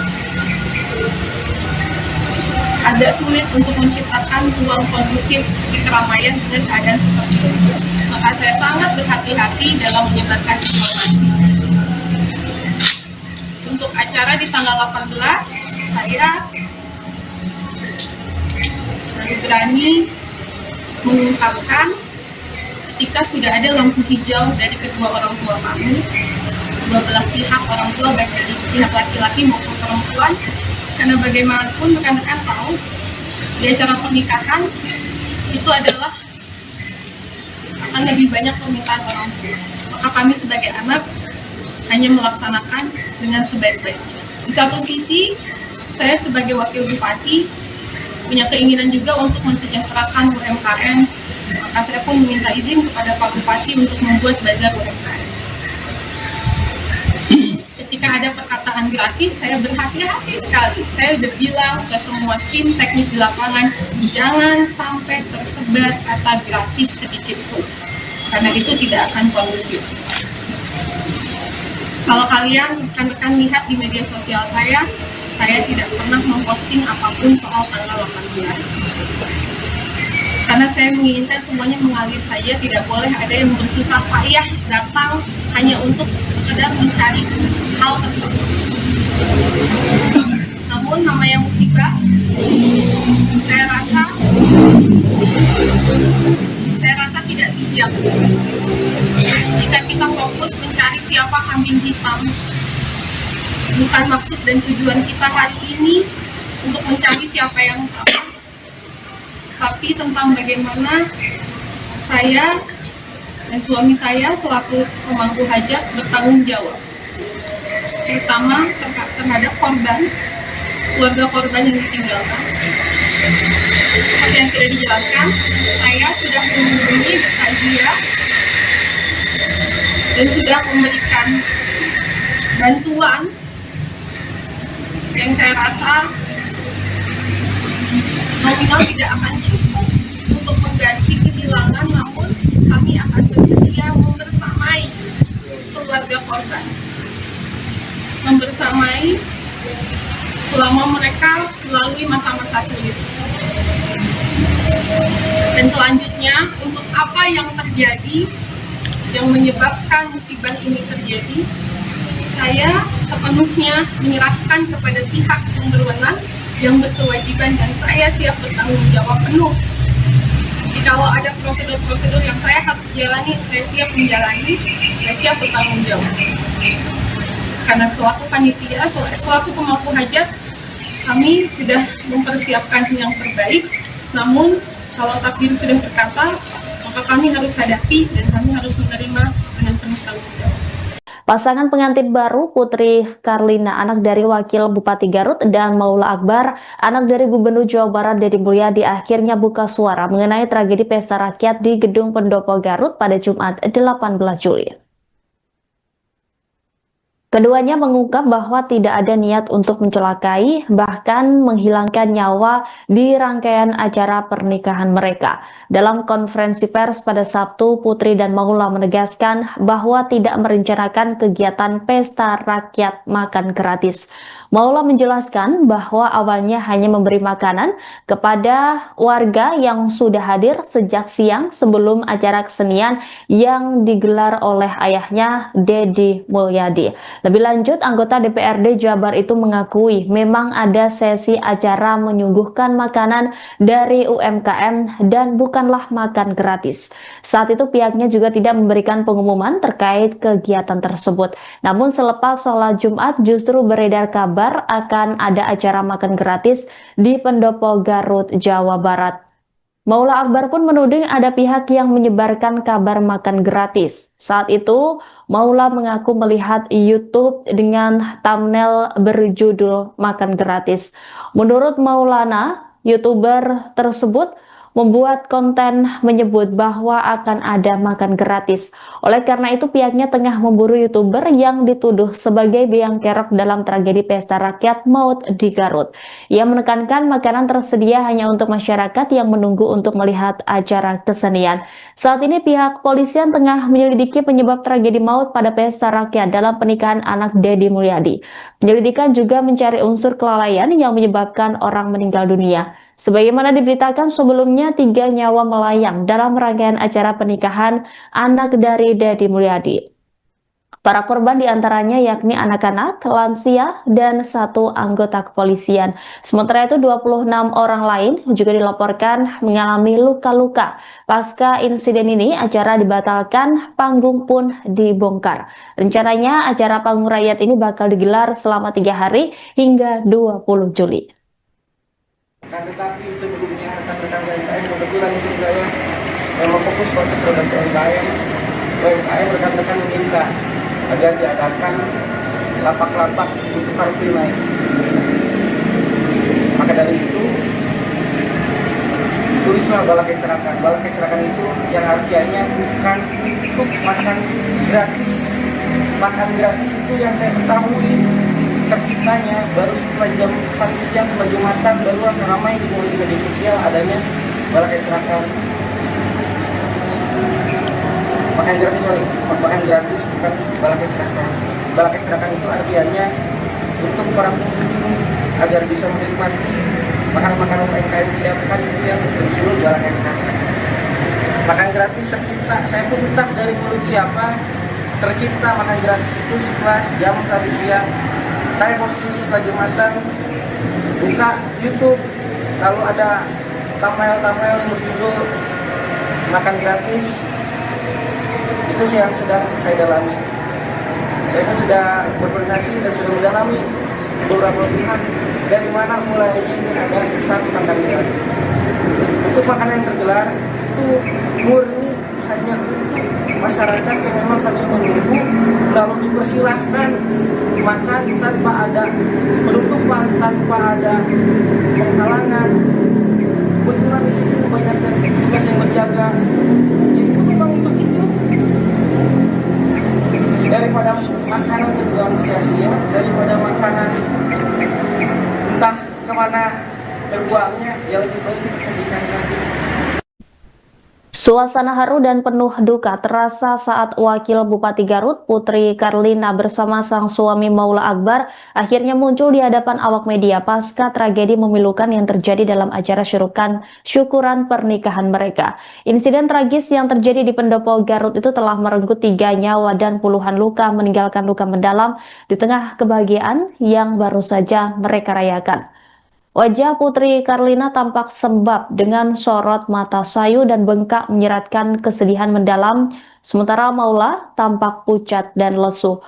agak sulit untuk menciptakan ruang kondusif di keramaian dengan keadaan seperti itu. Maka saya sangat berhati-hati dalam menyebarkan informasi. Untuk acara di tanggal 18, saya baru berani mengungkapkan ketika sudah ada lampu hijau dari kedua orang tua kami, dua belah pihak orang tua, baik dari pihak laki-laki maupun perempuan, karena bagaimanapun rekan-rekan tahu di acara pernikahan itu adalah akan lebih banyak permintaan orang tua. Maka kami sebagai anak hanya melaksanakan dengan sebaik-baiknya. Di satu sisi, saya sebagai wakil bupati punya keinginan juga untuk mensejahterakan UMKM, maka saya pun meminta izin kepada Pak Bupati untuk membuat bazar UMKM. Ketika ada perkataan gratis, saya berhati-hati sekali. Saya udah bilang ke semua tim teknis di lapangan, jangan sampai tersebar kata gratis sedikit pun, karena itu tidak akan kondusif. Kalau kalian rekan-rekan lihat di media sosial saya tidak pernah memposting apapun soal tanggal 18. Karena saya menginginkan semuanya mengalir saja, tidak boleh ada yang bersusah payah datang hanya untuk sekedar mencari hal tersebut. Namun namanya musibah, saya rasa tidak bijak jika kita fokus mencari siapa kambing hitam. Bukan maksud dan tujuan kita hari ini untuk mencari siapa yang salah, tetapi tentang bagaimana saya dan suami saya selaku pemangku hajat bertanggung jawab, terutama terhadap korban, keluarga korban yang ditinggalkan. Seperti yang sudah dijelaskan, saya sudah menghubungi Bertajia dan sudah memberikan bantuan yang saya rasa nominal tidak akan cukup untuk mengganti kehilangan, namun kami akan bersedia membersamai keluarga korban, membersamai selama mereka melalui masa-masa sulit. Dan selanjutnya, untuk apa yang terjadi yang menyebabkan musibah ini terjadi, saya sepenuhnya menyerahkan kepada pihak yang berwenang, yang berkewajiban, dan saya siap bertanggung jawab penuh. Jadi kalau ada prosedur-prosedur yang saya harus jalani, saya siap menjalani, saya siap bertanggung jawab. Karena selaku panitia, selaku pemangku hajat, kami sudah mempersiapkan yang terbaik. Namun kalau takdir sudah berkata, maka kami harus hadapi dan kami harus menerima dengan penuh tanggung jawab. Pasangan pengantin baru Putri Karlina, anak dari Wakil Bupati Garut, dan Maula Akbar, anak dari Gubernur Jawa Barat Deddy Mulyadi, akhirnya buka suara mengenai tragedi pesta rakyat di Gedung Pendopo Garut pada Jumat 18 Juli. Keduanya mengungkap bahwa tidak ada niat untuk mencelakai, bahkan menghilangkan nyawa di rangkaian acara pernikahan mereka. Dalam konferensi pers pada Sabtu, Putri dan Maula menegaskan bahwa tidak merencanakan kegiatan pesta rakyat makan gratis. Maula menjelaskan bahwa awalnya hanya memberi makanan kepada warga yang sudah hadir sejak siang sebelum acara kesenian yang digelar oleh ayahnya, Deddy Mulyadi. Lebih lanjut, anggota DPRD Jabar itu mengakui memang ada sesi acara menyuguhkan makanan dari UMKM dan bukanlah makan gratis. Saat itu pihaknya juga tidak memberikan pengumuman terkait kegiatan tersebut. Namun selepas sholat Jumat justru beredar kabar akan ada acara makan gratis di Pendopo Garut, Jawa Barat. Maula Akbar pun menuding ada pihak yang menyebarkan kabar makan gratis. Saat itu, Maula mengaku melihat YouTube dengan thumbnail berjudul makan gratis. Menurut Maulana, YouTuber tersebut membuat konten menyebut bahwa akan ada makan gratis. Oleh karena itu, pihaknya tengah memburu YouTuber yang dituduh sebagai biang kerok dalam tragedi pesta rakyat maut di Garut. Ia menekankan makanan tersedia hanya untuk masyarakat yang menunggu untuk melihat acara kesenian. Saat ini pihak polisian tengah menyelidiki penyebab tragedi maut pada pesta rakyat dalam pernikahan anak Deddy Mulyadi. Penyelidikan juga mencari unsur kelalaian yang menyebabkan orang meninggal dunia. Sebagaimana diberitakan sebelumnya, 3 nyawa melayang dalam rangkaian acara pernikahan anak dari Deddy Mulyadi. Para korban diantaranya yakni anak-anak, lansia, dan 1 anggota kepolisian. Sementara itu 26 orang lain juga dilaporkan mengalami luka-luka. Pasca insiden ini, acara dibatalkan, panggung pun dibongkar. Rencananya acara panggung rakyat ini bakal digelar selama 3 hari hingga 20 Juli. Tetapi sebelumnya rekan-rekan UMKM kebetulan itu saya memang fokus konsep produksi UMKM rekan-rekan meminta agar diadakan lapak-lapak untuk Car Free Night. Maka dari itu tulislah balak kecerakan. Balak kecerakan itu yang artinya bukan untuk makan gratis. Makan gratis itu yang saya ketahui terciptanya baru setelah jam 1 siang setelah Jumatan baru ramai di media sosial adanya balak kecerakan. Makan gratis bukan balak kecerakan. Balak kecerakan itu artinya untuk para pengunjung agar bisa menikmati makanan-makanan UMKM disiapkan itu yang berjudul balak kecerakan. Makan gratis tercipta, saya pun entah dari mulut siapa tercipta makan gratis itu setelah jam 1 siang. Saya posisi setelah Jumatan buka YouTube, lalu ada thumbnail berjudul makan gratis. Itu sih yang sedang saya dalami. Saya pun sudah berkoordinasi dan sudah mendalami beberapa pihak dari mana mulainya ini ada kesan makan gratis. Untuk makanan yang tergelar itu murni hanya untuk masyarakat yang memang sambil menunggu, lalu dipersilahkan makan tanpa ada penutupan, tanpa ada penghalangan. Kebetulan di situ banyak petugas yang berjaga. Jadi itu memang untuk itu. Daripada makanan yang buang sia-sia, daripada makanan entah kemana terbuangnya, yang lebih baik kita sediakan nanti. Suasana haru dan penuh duka terasa saat Wakil Bupati Garut, Putri Karlina bersama sang suami Maula Akbar akhirnya muncul di hadapan awak media pasca tragedi memilukan yang terjadi dalam acara syukuran pernikahan mereka. Insiden tragis yang terjadi di Pendopo Garut itu telah merenggut 3 nyawa dan puluhan luka, meninggalkan luka mendalam di tengah kebahagiaan yang baru saja mereka rayakan. Wajah Putri Karlina tampak sembab dengan sorot mata sayu dan bengkak menyeratkan kesedihan mendalam, sementara Maula tampak pucat dan lesu.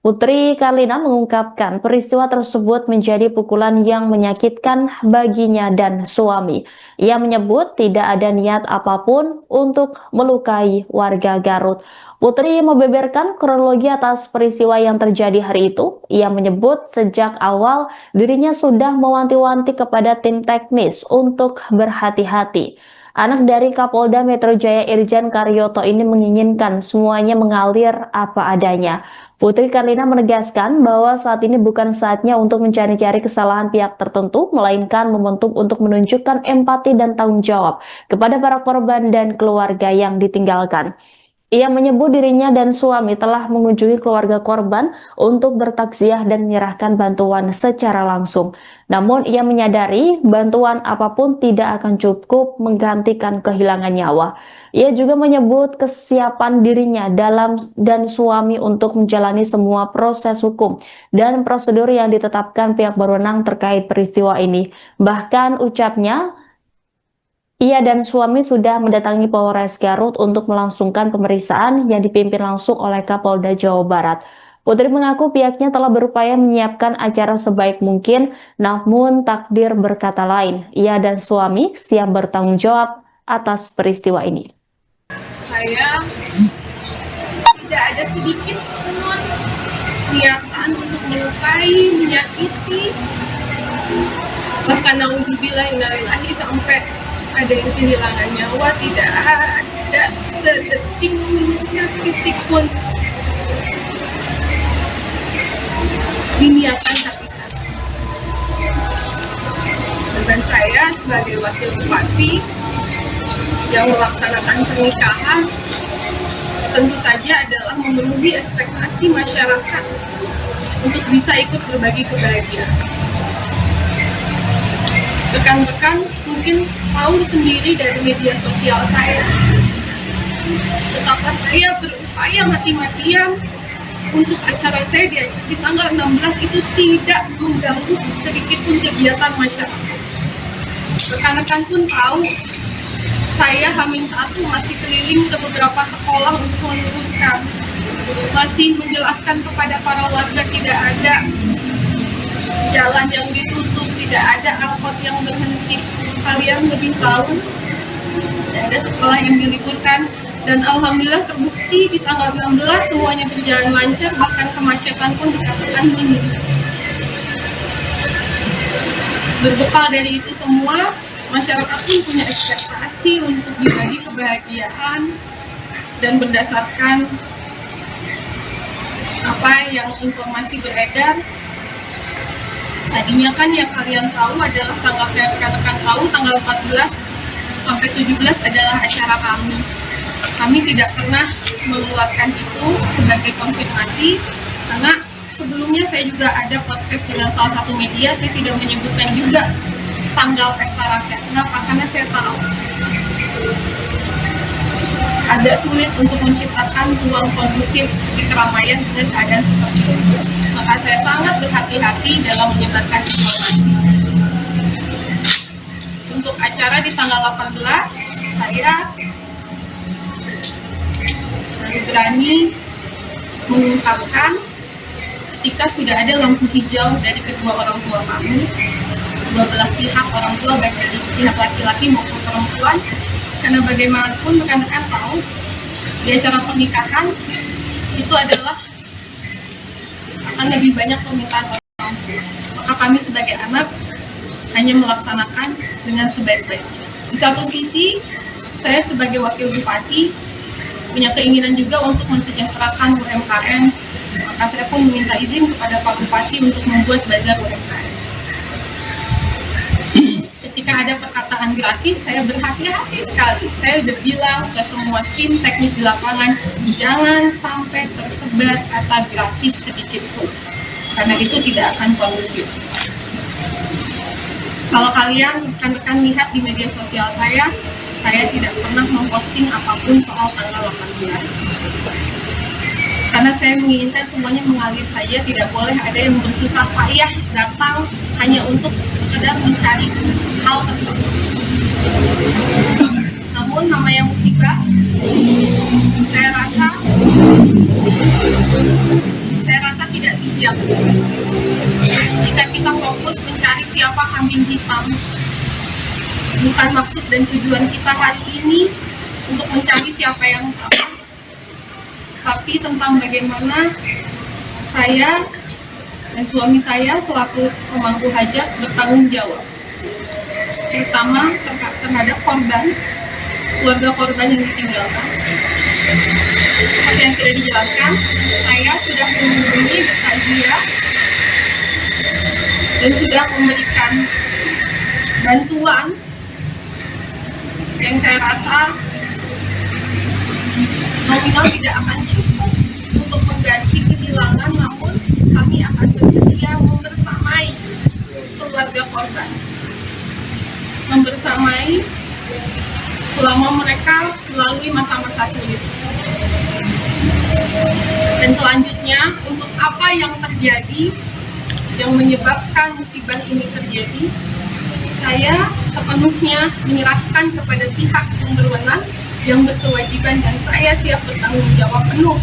Putri Karlina mengungkapkan peristiwa tersebut menjadi pukulan yang menyakitkan baginya dan suami. Ia menyebut tidak ada niat apapun untuk melukai warga Garut. Putri membeberkan kronologi atas peristiwa yang terjadi hari itu. Ia menyebut sejak awal dirinya sudah mewanti-wanti kepada tim teknis untuk berhati-hati. Anak dari Kapolda Metro Jaya Irjen Karyoto ini menginginkan semuanya mengalir apa adanya. Putri Karlina menegaskan bahwa saat ini bukan saatnya untuk mencari-cari kesalahan pihak tertentu, melainkan momentum untuk menunjukkan empati dan tanggung jawab kepada para korban dan keluarga yang ditinggalkan. Ia menyebut dirinya dan suami telah mengunjungi keluarga korban untuk bertaksiah dan menyerahkan bantuan secara langsung. Namun ia menyadari bantuan apapun tidak akan cukup menggantikan kehilangan nyawa. Ia juga menyebut kesiapan dirinya dan suami untuk menjalani semua proses hukum dan prosedur yang ditetapkan pihak berwenang terkait peristiwa ini. Bahkan ucapnya, ia dan suami sudah mendatangi Polres Garut untuk melangsungkan pemeriksaan yang dipimpin langsung oleh Kapolda Jawa Barat. Putri mengaku pihaknya telah berupaya menyiapkan acara sebaik mungkin, namun takdir berkata lain. Ia dan suami siap bertanggung jawab atas peristiwa ini. Saya tidak ada sedikit pun niatan untuk melukai, menyakiti, bahkan nauzubillahi sampai ada yang kehilangan nyawa. Tidak ada setitik pun diniatkan hati saya. Dan saya sebagai wakil bupati yang melaksanakan pernikahan tentu saja adalah memenuhi ekspektasi masyarakat untuk bisa ikut berbagi kebahagiaan. Rekan-rekan mungkin tahu sendiri dari media sosial saya betapa saya berupaya mati-matian untuk acara saya di tanggal 16 itu tidak mengganggu sedikit pun kegiatan masyarakat. Rekan-rekan pun tahu saya H-1 masih keliling ke beberapa sekolah untuk meluruskan, masih menjelaskan kepada para warga tidak ada jalan yang ditutup, tidak ada angkot yang berhenti. Kalian lebih tahu, tidak ada sekolah yang diliburkan, dan alhamdulillah terbukti di tanggal 16 semuanya berjalan lancar, bahkan kemacetan pun dikatakan minim. Berbekal dari itu semua, masyarakat pun punya ekspektasi untuk berbagi kebahagiaan, dan berdasarkan apa yang informasi beredar, tadinya kan yang kalian tahu adalah rekan-rekan tahu tanggal 14 sampai 17 adalah acara kami. Kami tidak pernah mengeluarkan itu sebagai konfirmasi, karena sebelumnya saya juga ada podcast dengan salah satu media, saya tidak menyebutkan juga tanggal pesta rakyat. Kenapa? Karena saya tahu agak sulit untuk menciptakan ruang kondusif di keramaian dengan keadaan seperti itu. Maka saya sangat berhati-hati dalam menyebarkan informasi. Untuk acara di tanggal 18, saya baru berani mengungkapkan ketika sudah ada lampu hijau dari kedua orang tua kami, kedua belah pihak orang tua, baik dari pihak laki-laki maupun perempuan, karena bagaimanapun rekan-rekan tahu di acara pernikahan itu adalah akan lebih banyak permintaan orang tua. Maka kami sebagai anak hanya melaksanakan dengan sebaik-baiknya. Di satu sisi, saya sebagai wakil bupati punya keinginan juga untuk mensejahterakan UMKM. Maka saya pun meminta izin kepada Pak Bupati untuk membuat bazar UMKM. Ketika ada perkataan gratis, saya berhati-hati sekali. Saya udah bilang ke semua tim teknis di lapangan, jangan sampai tersebar kata gratis sedikit pun, karena itu tidak akan kondusif. Kalau kalian rekan-rekan lihat di media sosial saya tidak pernah memposting apapun soal tanggal 18. Karena saya menginginkan semuanya mengalir saja, tidak boleh ada yang bersusah payah datang hanya untuk sekedar mencari hal tersebut. Namun namanya musibah, saya rasa tidak bijak jika kita fokus mencari siapa kambing hitam. Bukan maksud dan tujuan kita hari ini untuk mencari siapa yang salah, tapi tentang bagaimana saya dan suami saya selaku pemangku hajat bertanggung jawab, terutama terhadap korban, keluarga korban yang ditinggalkan. Seperti yang sudah dijelaskan, saya sudah menghubungi bertakziah dan sudah memberikan bantuan yang saya rasa nominal tidak akan cukup untuk mengganti kehilangan, namun kami akan bersedia membersamai keluarga korban, membersamai selama mereka melalui masa-masa sulit. Dan selanjutnya, untuk apa yang terjadi yang menyebabkan musibah ini terjadi, saya sepenuhnya menyerahkan kepada pihak yang berwenang, yang berkewajiban, dan saya siap bertanggung jawab penuh.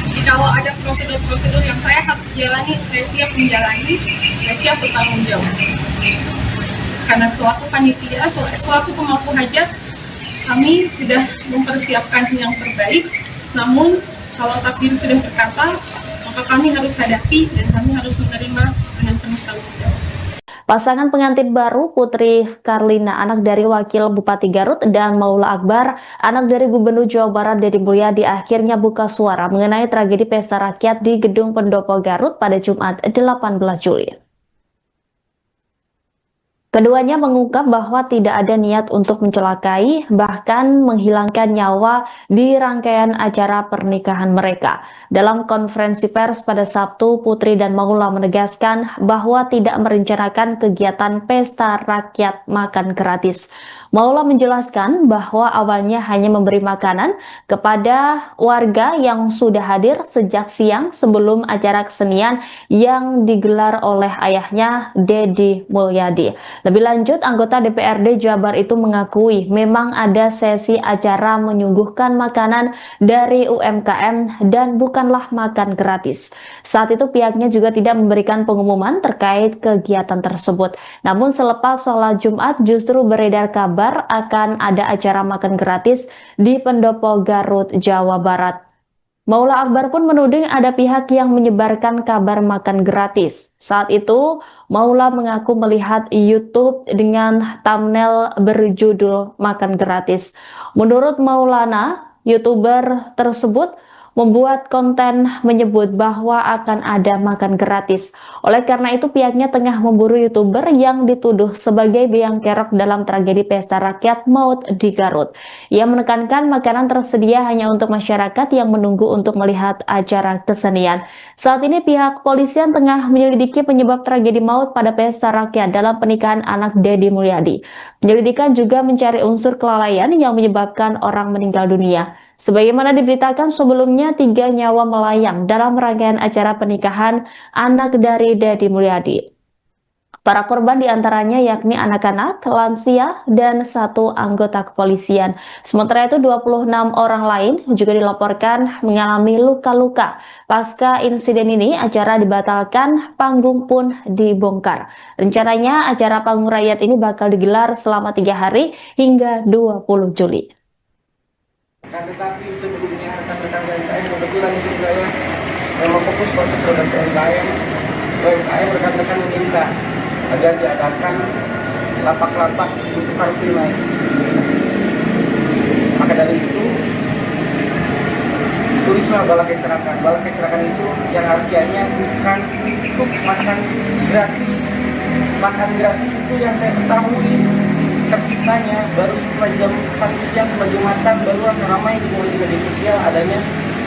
Jadi kalau ada prosedur-prosedur yang saya harus jalani, saya siap menjalani, saya siap bertanggung jawab. Karena selaku panitia, selaku pemangku hajat, kami sudah mempersiapkan yang terbaik. Namun kalau takdir sudah berkata, maka kami harus hadapi dan kami harus menerima dengan penuh tanggung jawab. Pasangan pengantin baru Putri Karlina, anak dari Wakil Bupati Garut, dan Maula Akbar, anak dari Gubernur Jawa Barat Deddy Mulyadi, akhirnya buka suara mengenai tragedi pesta rakyat di Gedung Pendopo Garut pada Jumat 18 Juli. Keduanya mengungkap bahwa tidak ada niat untuk mencelakai, bahkan menghilangkan nyawa di rangkaian acara pernikahan mereka. Dalam konferensi pers pada Sabtu, Putri dan Maula menegaskan bahwa tidak merencanakan kegiatan pesta rakyat makan gratis. Maula menjelaskan bahwa awalnya hanya memberi makanan kepada warga yang sudah hadir sejak siang sebelum acara kesenian yang digelar oleh ayahnya, Deddy Mulyadi. Lebih lanjut, anggota DPRD Jabar itu mengakui memang ada sesi acara menyuguhkan makanan dari UMKM dan bukanlah makan gratis. Saat itu pihaknya juga tidak memberikan pengumuman terkait kegiatan tersebut. Namun selepas sholat Jumat justru beredar kabar akan ada acara makan gratis di Pendopo Garut, Jawa Barat. Maula Akbar pun menuding ada pihak yang menyebarkan kabar makan gratis. Saat itu, Maula mengaku melihat YouTube dengan thumbnail berjudul makan gratis. Menurut Maulana, YouTuber tersebut membuat konten menyebut bahwa akan ada makan gratis. Oleh karena itu, pihaknya tengah memburu YouTuber yang dituduh sebagai biang kerok dalam tragedi pesta rakyat maut di Garut. Ia menekankan makanan tersedia hanya untuk masyarakat yang menunggu untuk melihat acara kesenian. Saat ini pihak kepolisian tengah menyelidiki penyebab tragedi maut pada pesta rakyat dalam pernikahan anak Deddy Mulyadi. Penyelidikan juga mencari unsur kelalaian yang menyebabkan orang meninggal dunia. Sebagaimana diberitakan sebelumnya, 3 nyawa melayang dalam rangkaian acara pernikahan anak dari Deddy Mulyadi. Para korban diantaranya yakni anak-anak, lansia, dan satu anggota kepolisian. Sementara itu 26 orang lain juga dilaporkan mengalami luka-luka. Pasca insiden ini, acara dibatalkan, panggung pun dibongkar. Rencananya acara panggung rakyat ini bakal digelar selama 3 hari hingga 20 Juli. Nah, tetapi sebelumnya rekan-rekan dari saya kebetulan itu saya memang fokus pada produk UMKM. Rekan-rekan meminta agar diadakan lapak-lapak untuk Car Free Night. Maka dari itu tulislah bala kecerakan. Bala kecerakan itu yang artinya bukan untuk makan gratis. Makan gratis itu yang saya ketahui terciptanya baru setelah jam 1 siang setelah Jumatan baru ramai di media sosial adanya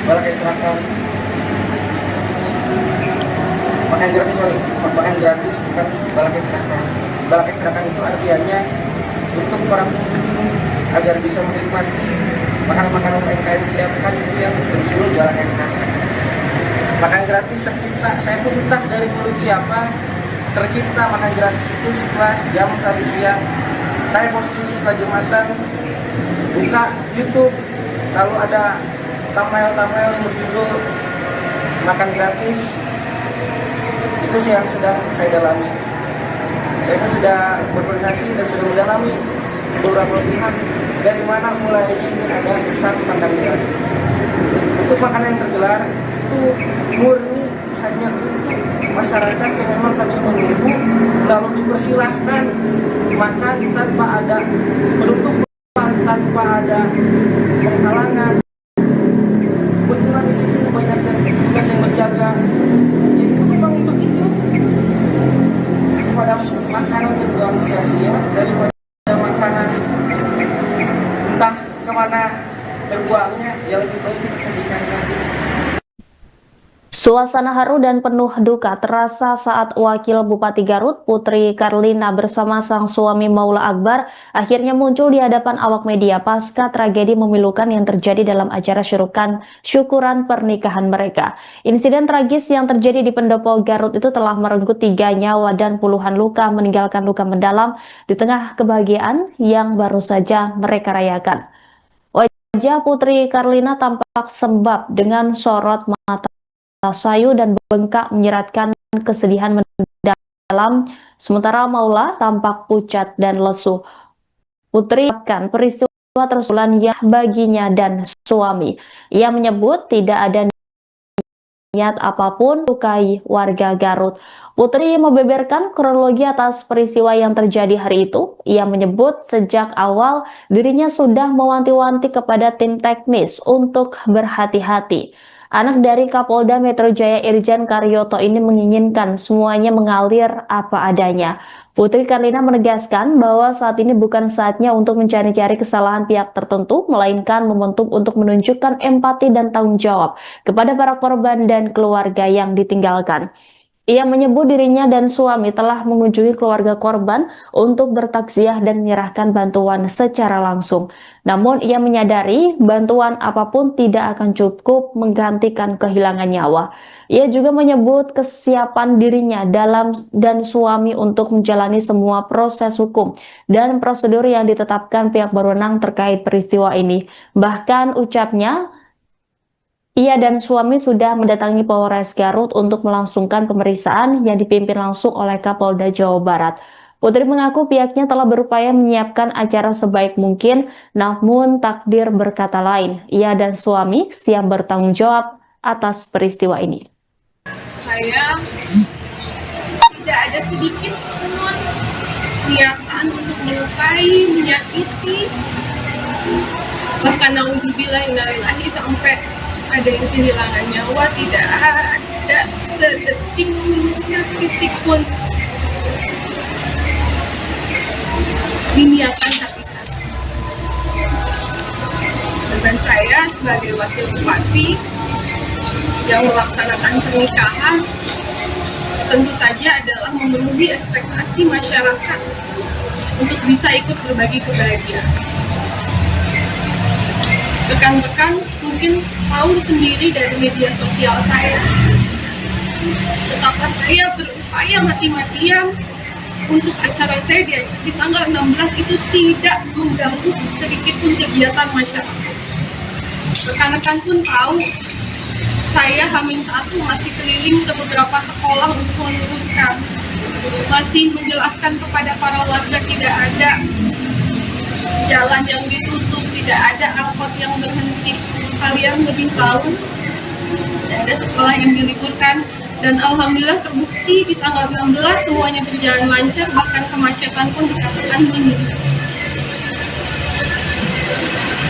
bala kecerakan. Makan gratis bukan bala kecerakan. Bala kecerakan itu artinya untuk para pengunjung agar bisa menikmati makanan-makanan UMKM disiapkan itu yang berjudul bala kecerakan. Makan gratis tercipta, saya pun entah dari mulut siapa tercipta makan gratis itu setelah jam 1 siang. Saya posisi setelah Jumatan buka YouTube, lalu ada thumbnail berjudul makan gratis. Itu sih yang sedang saya dalami. Saya pun sudah berkoordinasi dan sudah mendalami beberapa pihak dari mana mulainya ini ada pesan makan gratis. Untuk makanan yang tergelar itu murni hanya untuk masyarakat yang memang sambil menunggu lalu dipersilahkan makan tanpa ada penutupan, tanpa ada penghalangan. Kebetulan di situ banyak tugas yang berjaga. Jadi itu memang untuk itu. Pada makanan yang buang sia-sia daripada makanan entah kemana terbuangnya, yang lebih baik kita sediakan lagi. Suasana haru dan penuh duka terasa saat Wakil Bupati Garut, Putri Karlina bersama sang suami Maula Akbar akhirnya muncul di hadapan awak media pasca tragedi memilukan yang terjadi dalam acara syukuran pernikahan mereka. Insiden tragis yang terjadi di Pendopo Garut itu telah merenggut 3 nyawa dan puluhan luka, meninggalkan luka mendalam di tengah kebahagiaan yang baru saja mereka rayakan. Wajah Putri Karlina tampak sembab dengan sorot mata sayu dan bengkak menyeratkan kesedihan mendalam, sementara Maula tampak pucat dan lesu. Putri mengatakan peristiwa tersebut yang baginya dan suami. Ia menyebut tidak ada niat apapun melukai warga Garut. Putri membeberkan kronologi atas peristiwa yang terjadi hari itu. Ia menyebut sejak awal dirinya sudah mewanti-wanti kepada tim teknis untuk berhati-hati. Anak dari Kapolda Metro Jaya Irjen Karyoto ini menginginkan semuanya mengalir apa adanya. Putri Karlina menegaskan bahwa saat ini bukan saatnya untuk mencari-cari kesalahan pihak tertentu, melainkan momentum untuk menunjukkan empati dan tanggung jawab kepada para korban dan keluarga yang ditinggalkan. Ia menyebut dirinya dan suami telah mengunjungi keluarga korban untuk bertaksiah dan menyerahkan bantuan secara langsung. Namun ia menyadari bantuan apapun tidak akan cukup menggantikan kehilangan nyawa. Ia juga menyebut kesiapan dirinya dan suami untuk menjalani semua proses hukum dan prosedur yang ditetapkan pihak berwenang terkait peristiwa ini. Bahkan ucapnya, ia dan suami sudah mendatangi Polres Garut untuk melangsungkan pemeriksaan yang dipimpin langsung oleh Kapolda Jawa Barat. Putri mengaku pihaknya telah berupaya menyiapkan acara sebaik mungkin, namun takdir berkata lain. Ia dan suami siap bertanggung jawab atas peristiwa ini. Saya tidak ada sedikit pun niatan untuk melukai, menyakiti, bahkan nauzubillah innalillahi sampai ada yang kehilangan nyawa. Tidak ada setitik pun diniatkan hati saya. Dan saya sebagai wakil bupati yang melaksanakan pernikahan tentu saja adalah memenuhi ekspektasi masyarakat untuk bisa ikut berbagi kebahagiaan. Rekan-rekan mungkin tahu sendiri dari media sosial saya betapa saya berupaya mati-matian untuk acara saya di tanggal 16 itu tidak mengganggu sedikit pun kegiatan masyarakat. Rekan-rekan pun tahu saya H-1 masih keliling ke beberapa sekolah untuk meluruskan, masih menjelaskan kepada para warga tidak ada jalan yang ditutup, tidak ada angkot yang berhenti. Kalian lebih tahu, tidak ada sekolah yang diliburkan, dan alhamdulillah terbukti di tanggal 16 semuanya berjalan lancar, bahkan kemacetan pun dikatakan minim.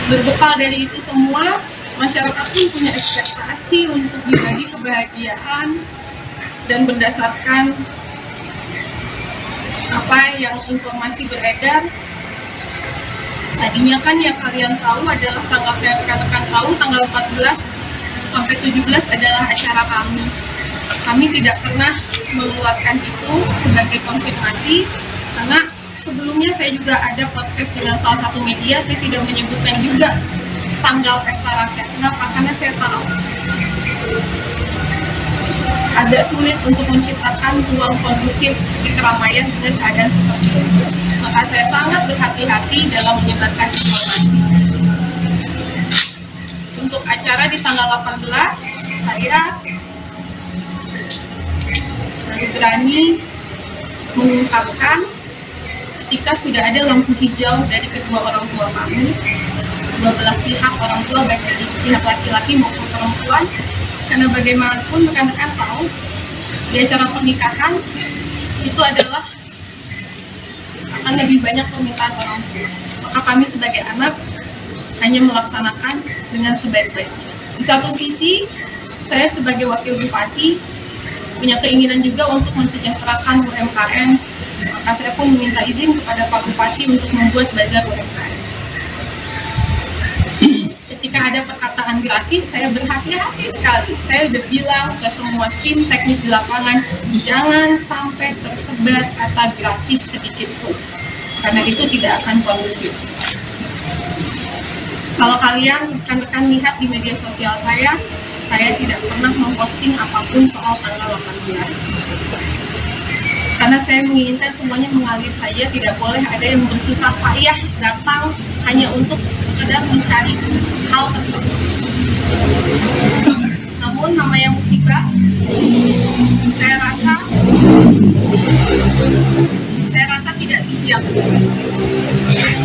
Berbekal dari itu semua, masyarakat pun punya ekspektasi untuk dibagi kebahagiaan, dan berdasarkan apa yang informasi beredar, tadinya kan yang kalian tahu adalah tanggal yang rekan-rekan tahu tanggal 14 sampai 17 adalah acara kami. Kami tidak pernah mengeluarkan itu sebagai konfirmasi karena sebelumnya saya juga ada podcast dengan salah satu media, saya tidak menyebutkan juga tanggal pesta rakyat. Kenapa? Karena saya tahu agak sulit untuk menciptakan ruang kondusif di keramaian dengan keadaan seperti itu. Maka saya sangat berhati-hati dalam menyebarkan informasi. Untuk acara di tanggal 18, saya baru berani mengungkapkan ketika sudah ada lampu hijau dari kedua orang tua kami, dua belah pihak orang tua, baik dari pihak laki-laki maupun perempuan, karena bagaimanapun rekan-rekan tahu di acara pernikahan itu adalah akan lebih banyak permintaan orang tua. Maka kami sebagai anak hanya melaksanakan dengan sebaik-baiknya. Di satu sisi, saya sebagai wakil bupati punya keinginan juga untuk mensejahterakan UMKM. Maka saya pun meminta izin kepada Pak Bupati untuk membuat bazar UMKM. Ketika ada perkataan gratis, saya berhati-hati sekali. Saya udah bilang ke semua tim teknis di lapangan, jangan sampai tersebar kata gratis sedikit pun, karena itu tidak akan kondusif. Kalau kalian rekan-rekan lihat di media sosial saya tidak pernah memposting apapun soal tanggal 18. Karena saya menginginkan semuanya mengalir saja, tidak boleh ada yang bersusah payah datang hanya untuk sekedar mencari hal tersebut. Namun namanya musibah, saya rasa tidak bijak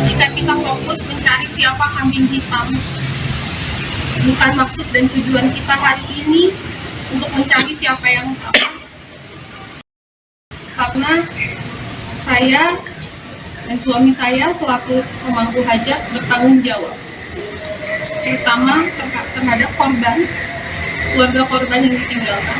jika kita fokus mencari siapa kambing hitam. Bukan maksud dan tujuan kita hari ini untuk mencari siapa yang salah, karena saya dan suami saya selaku pemangku hajat bertanggung jawab, terutama terhadap korban, keluarga korban yang ditinggalkan.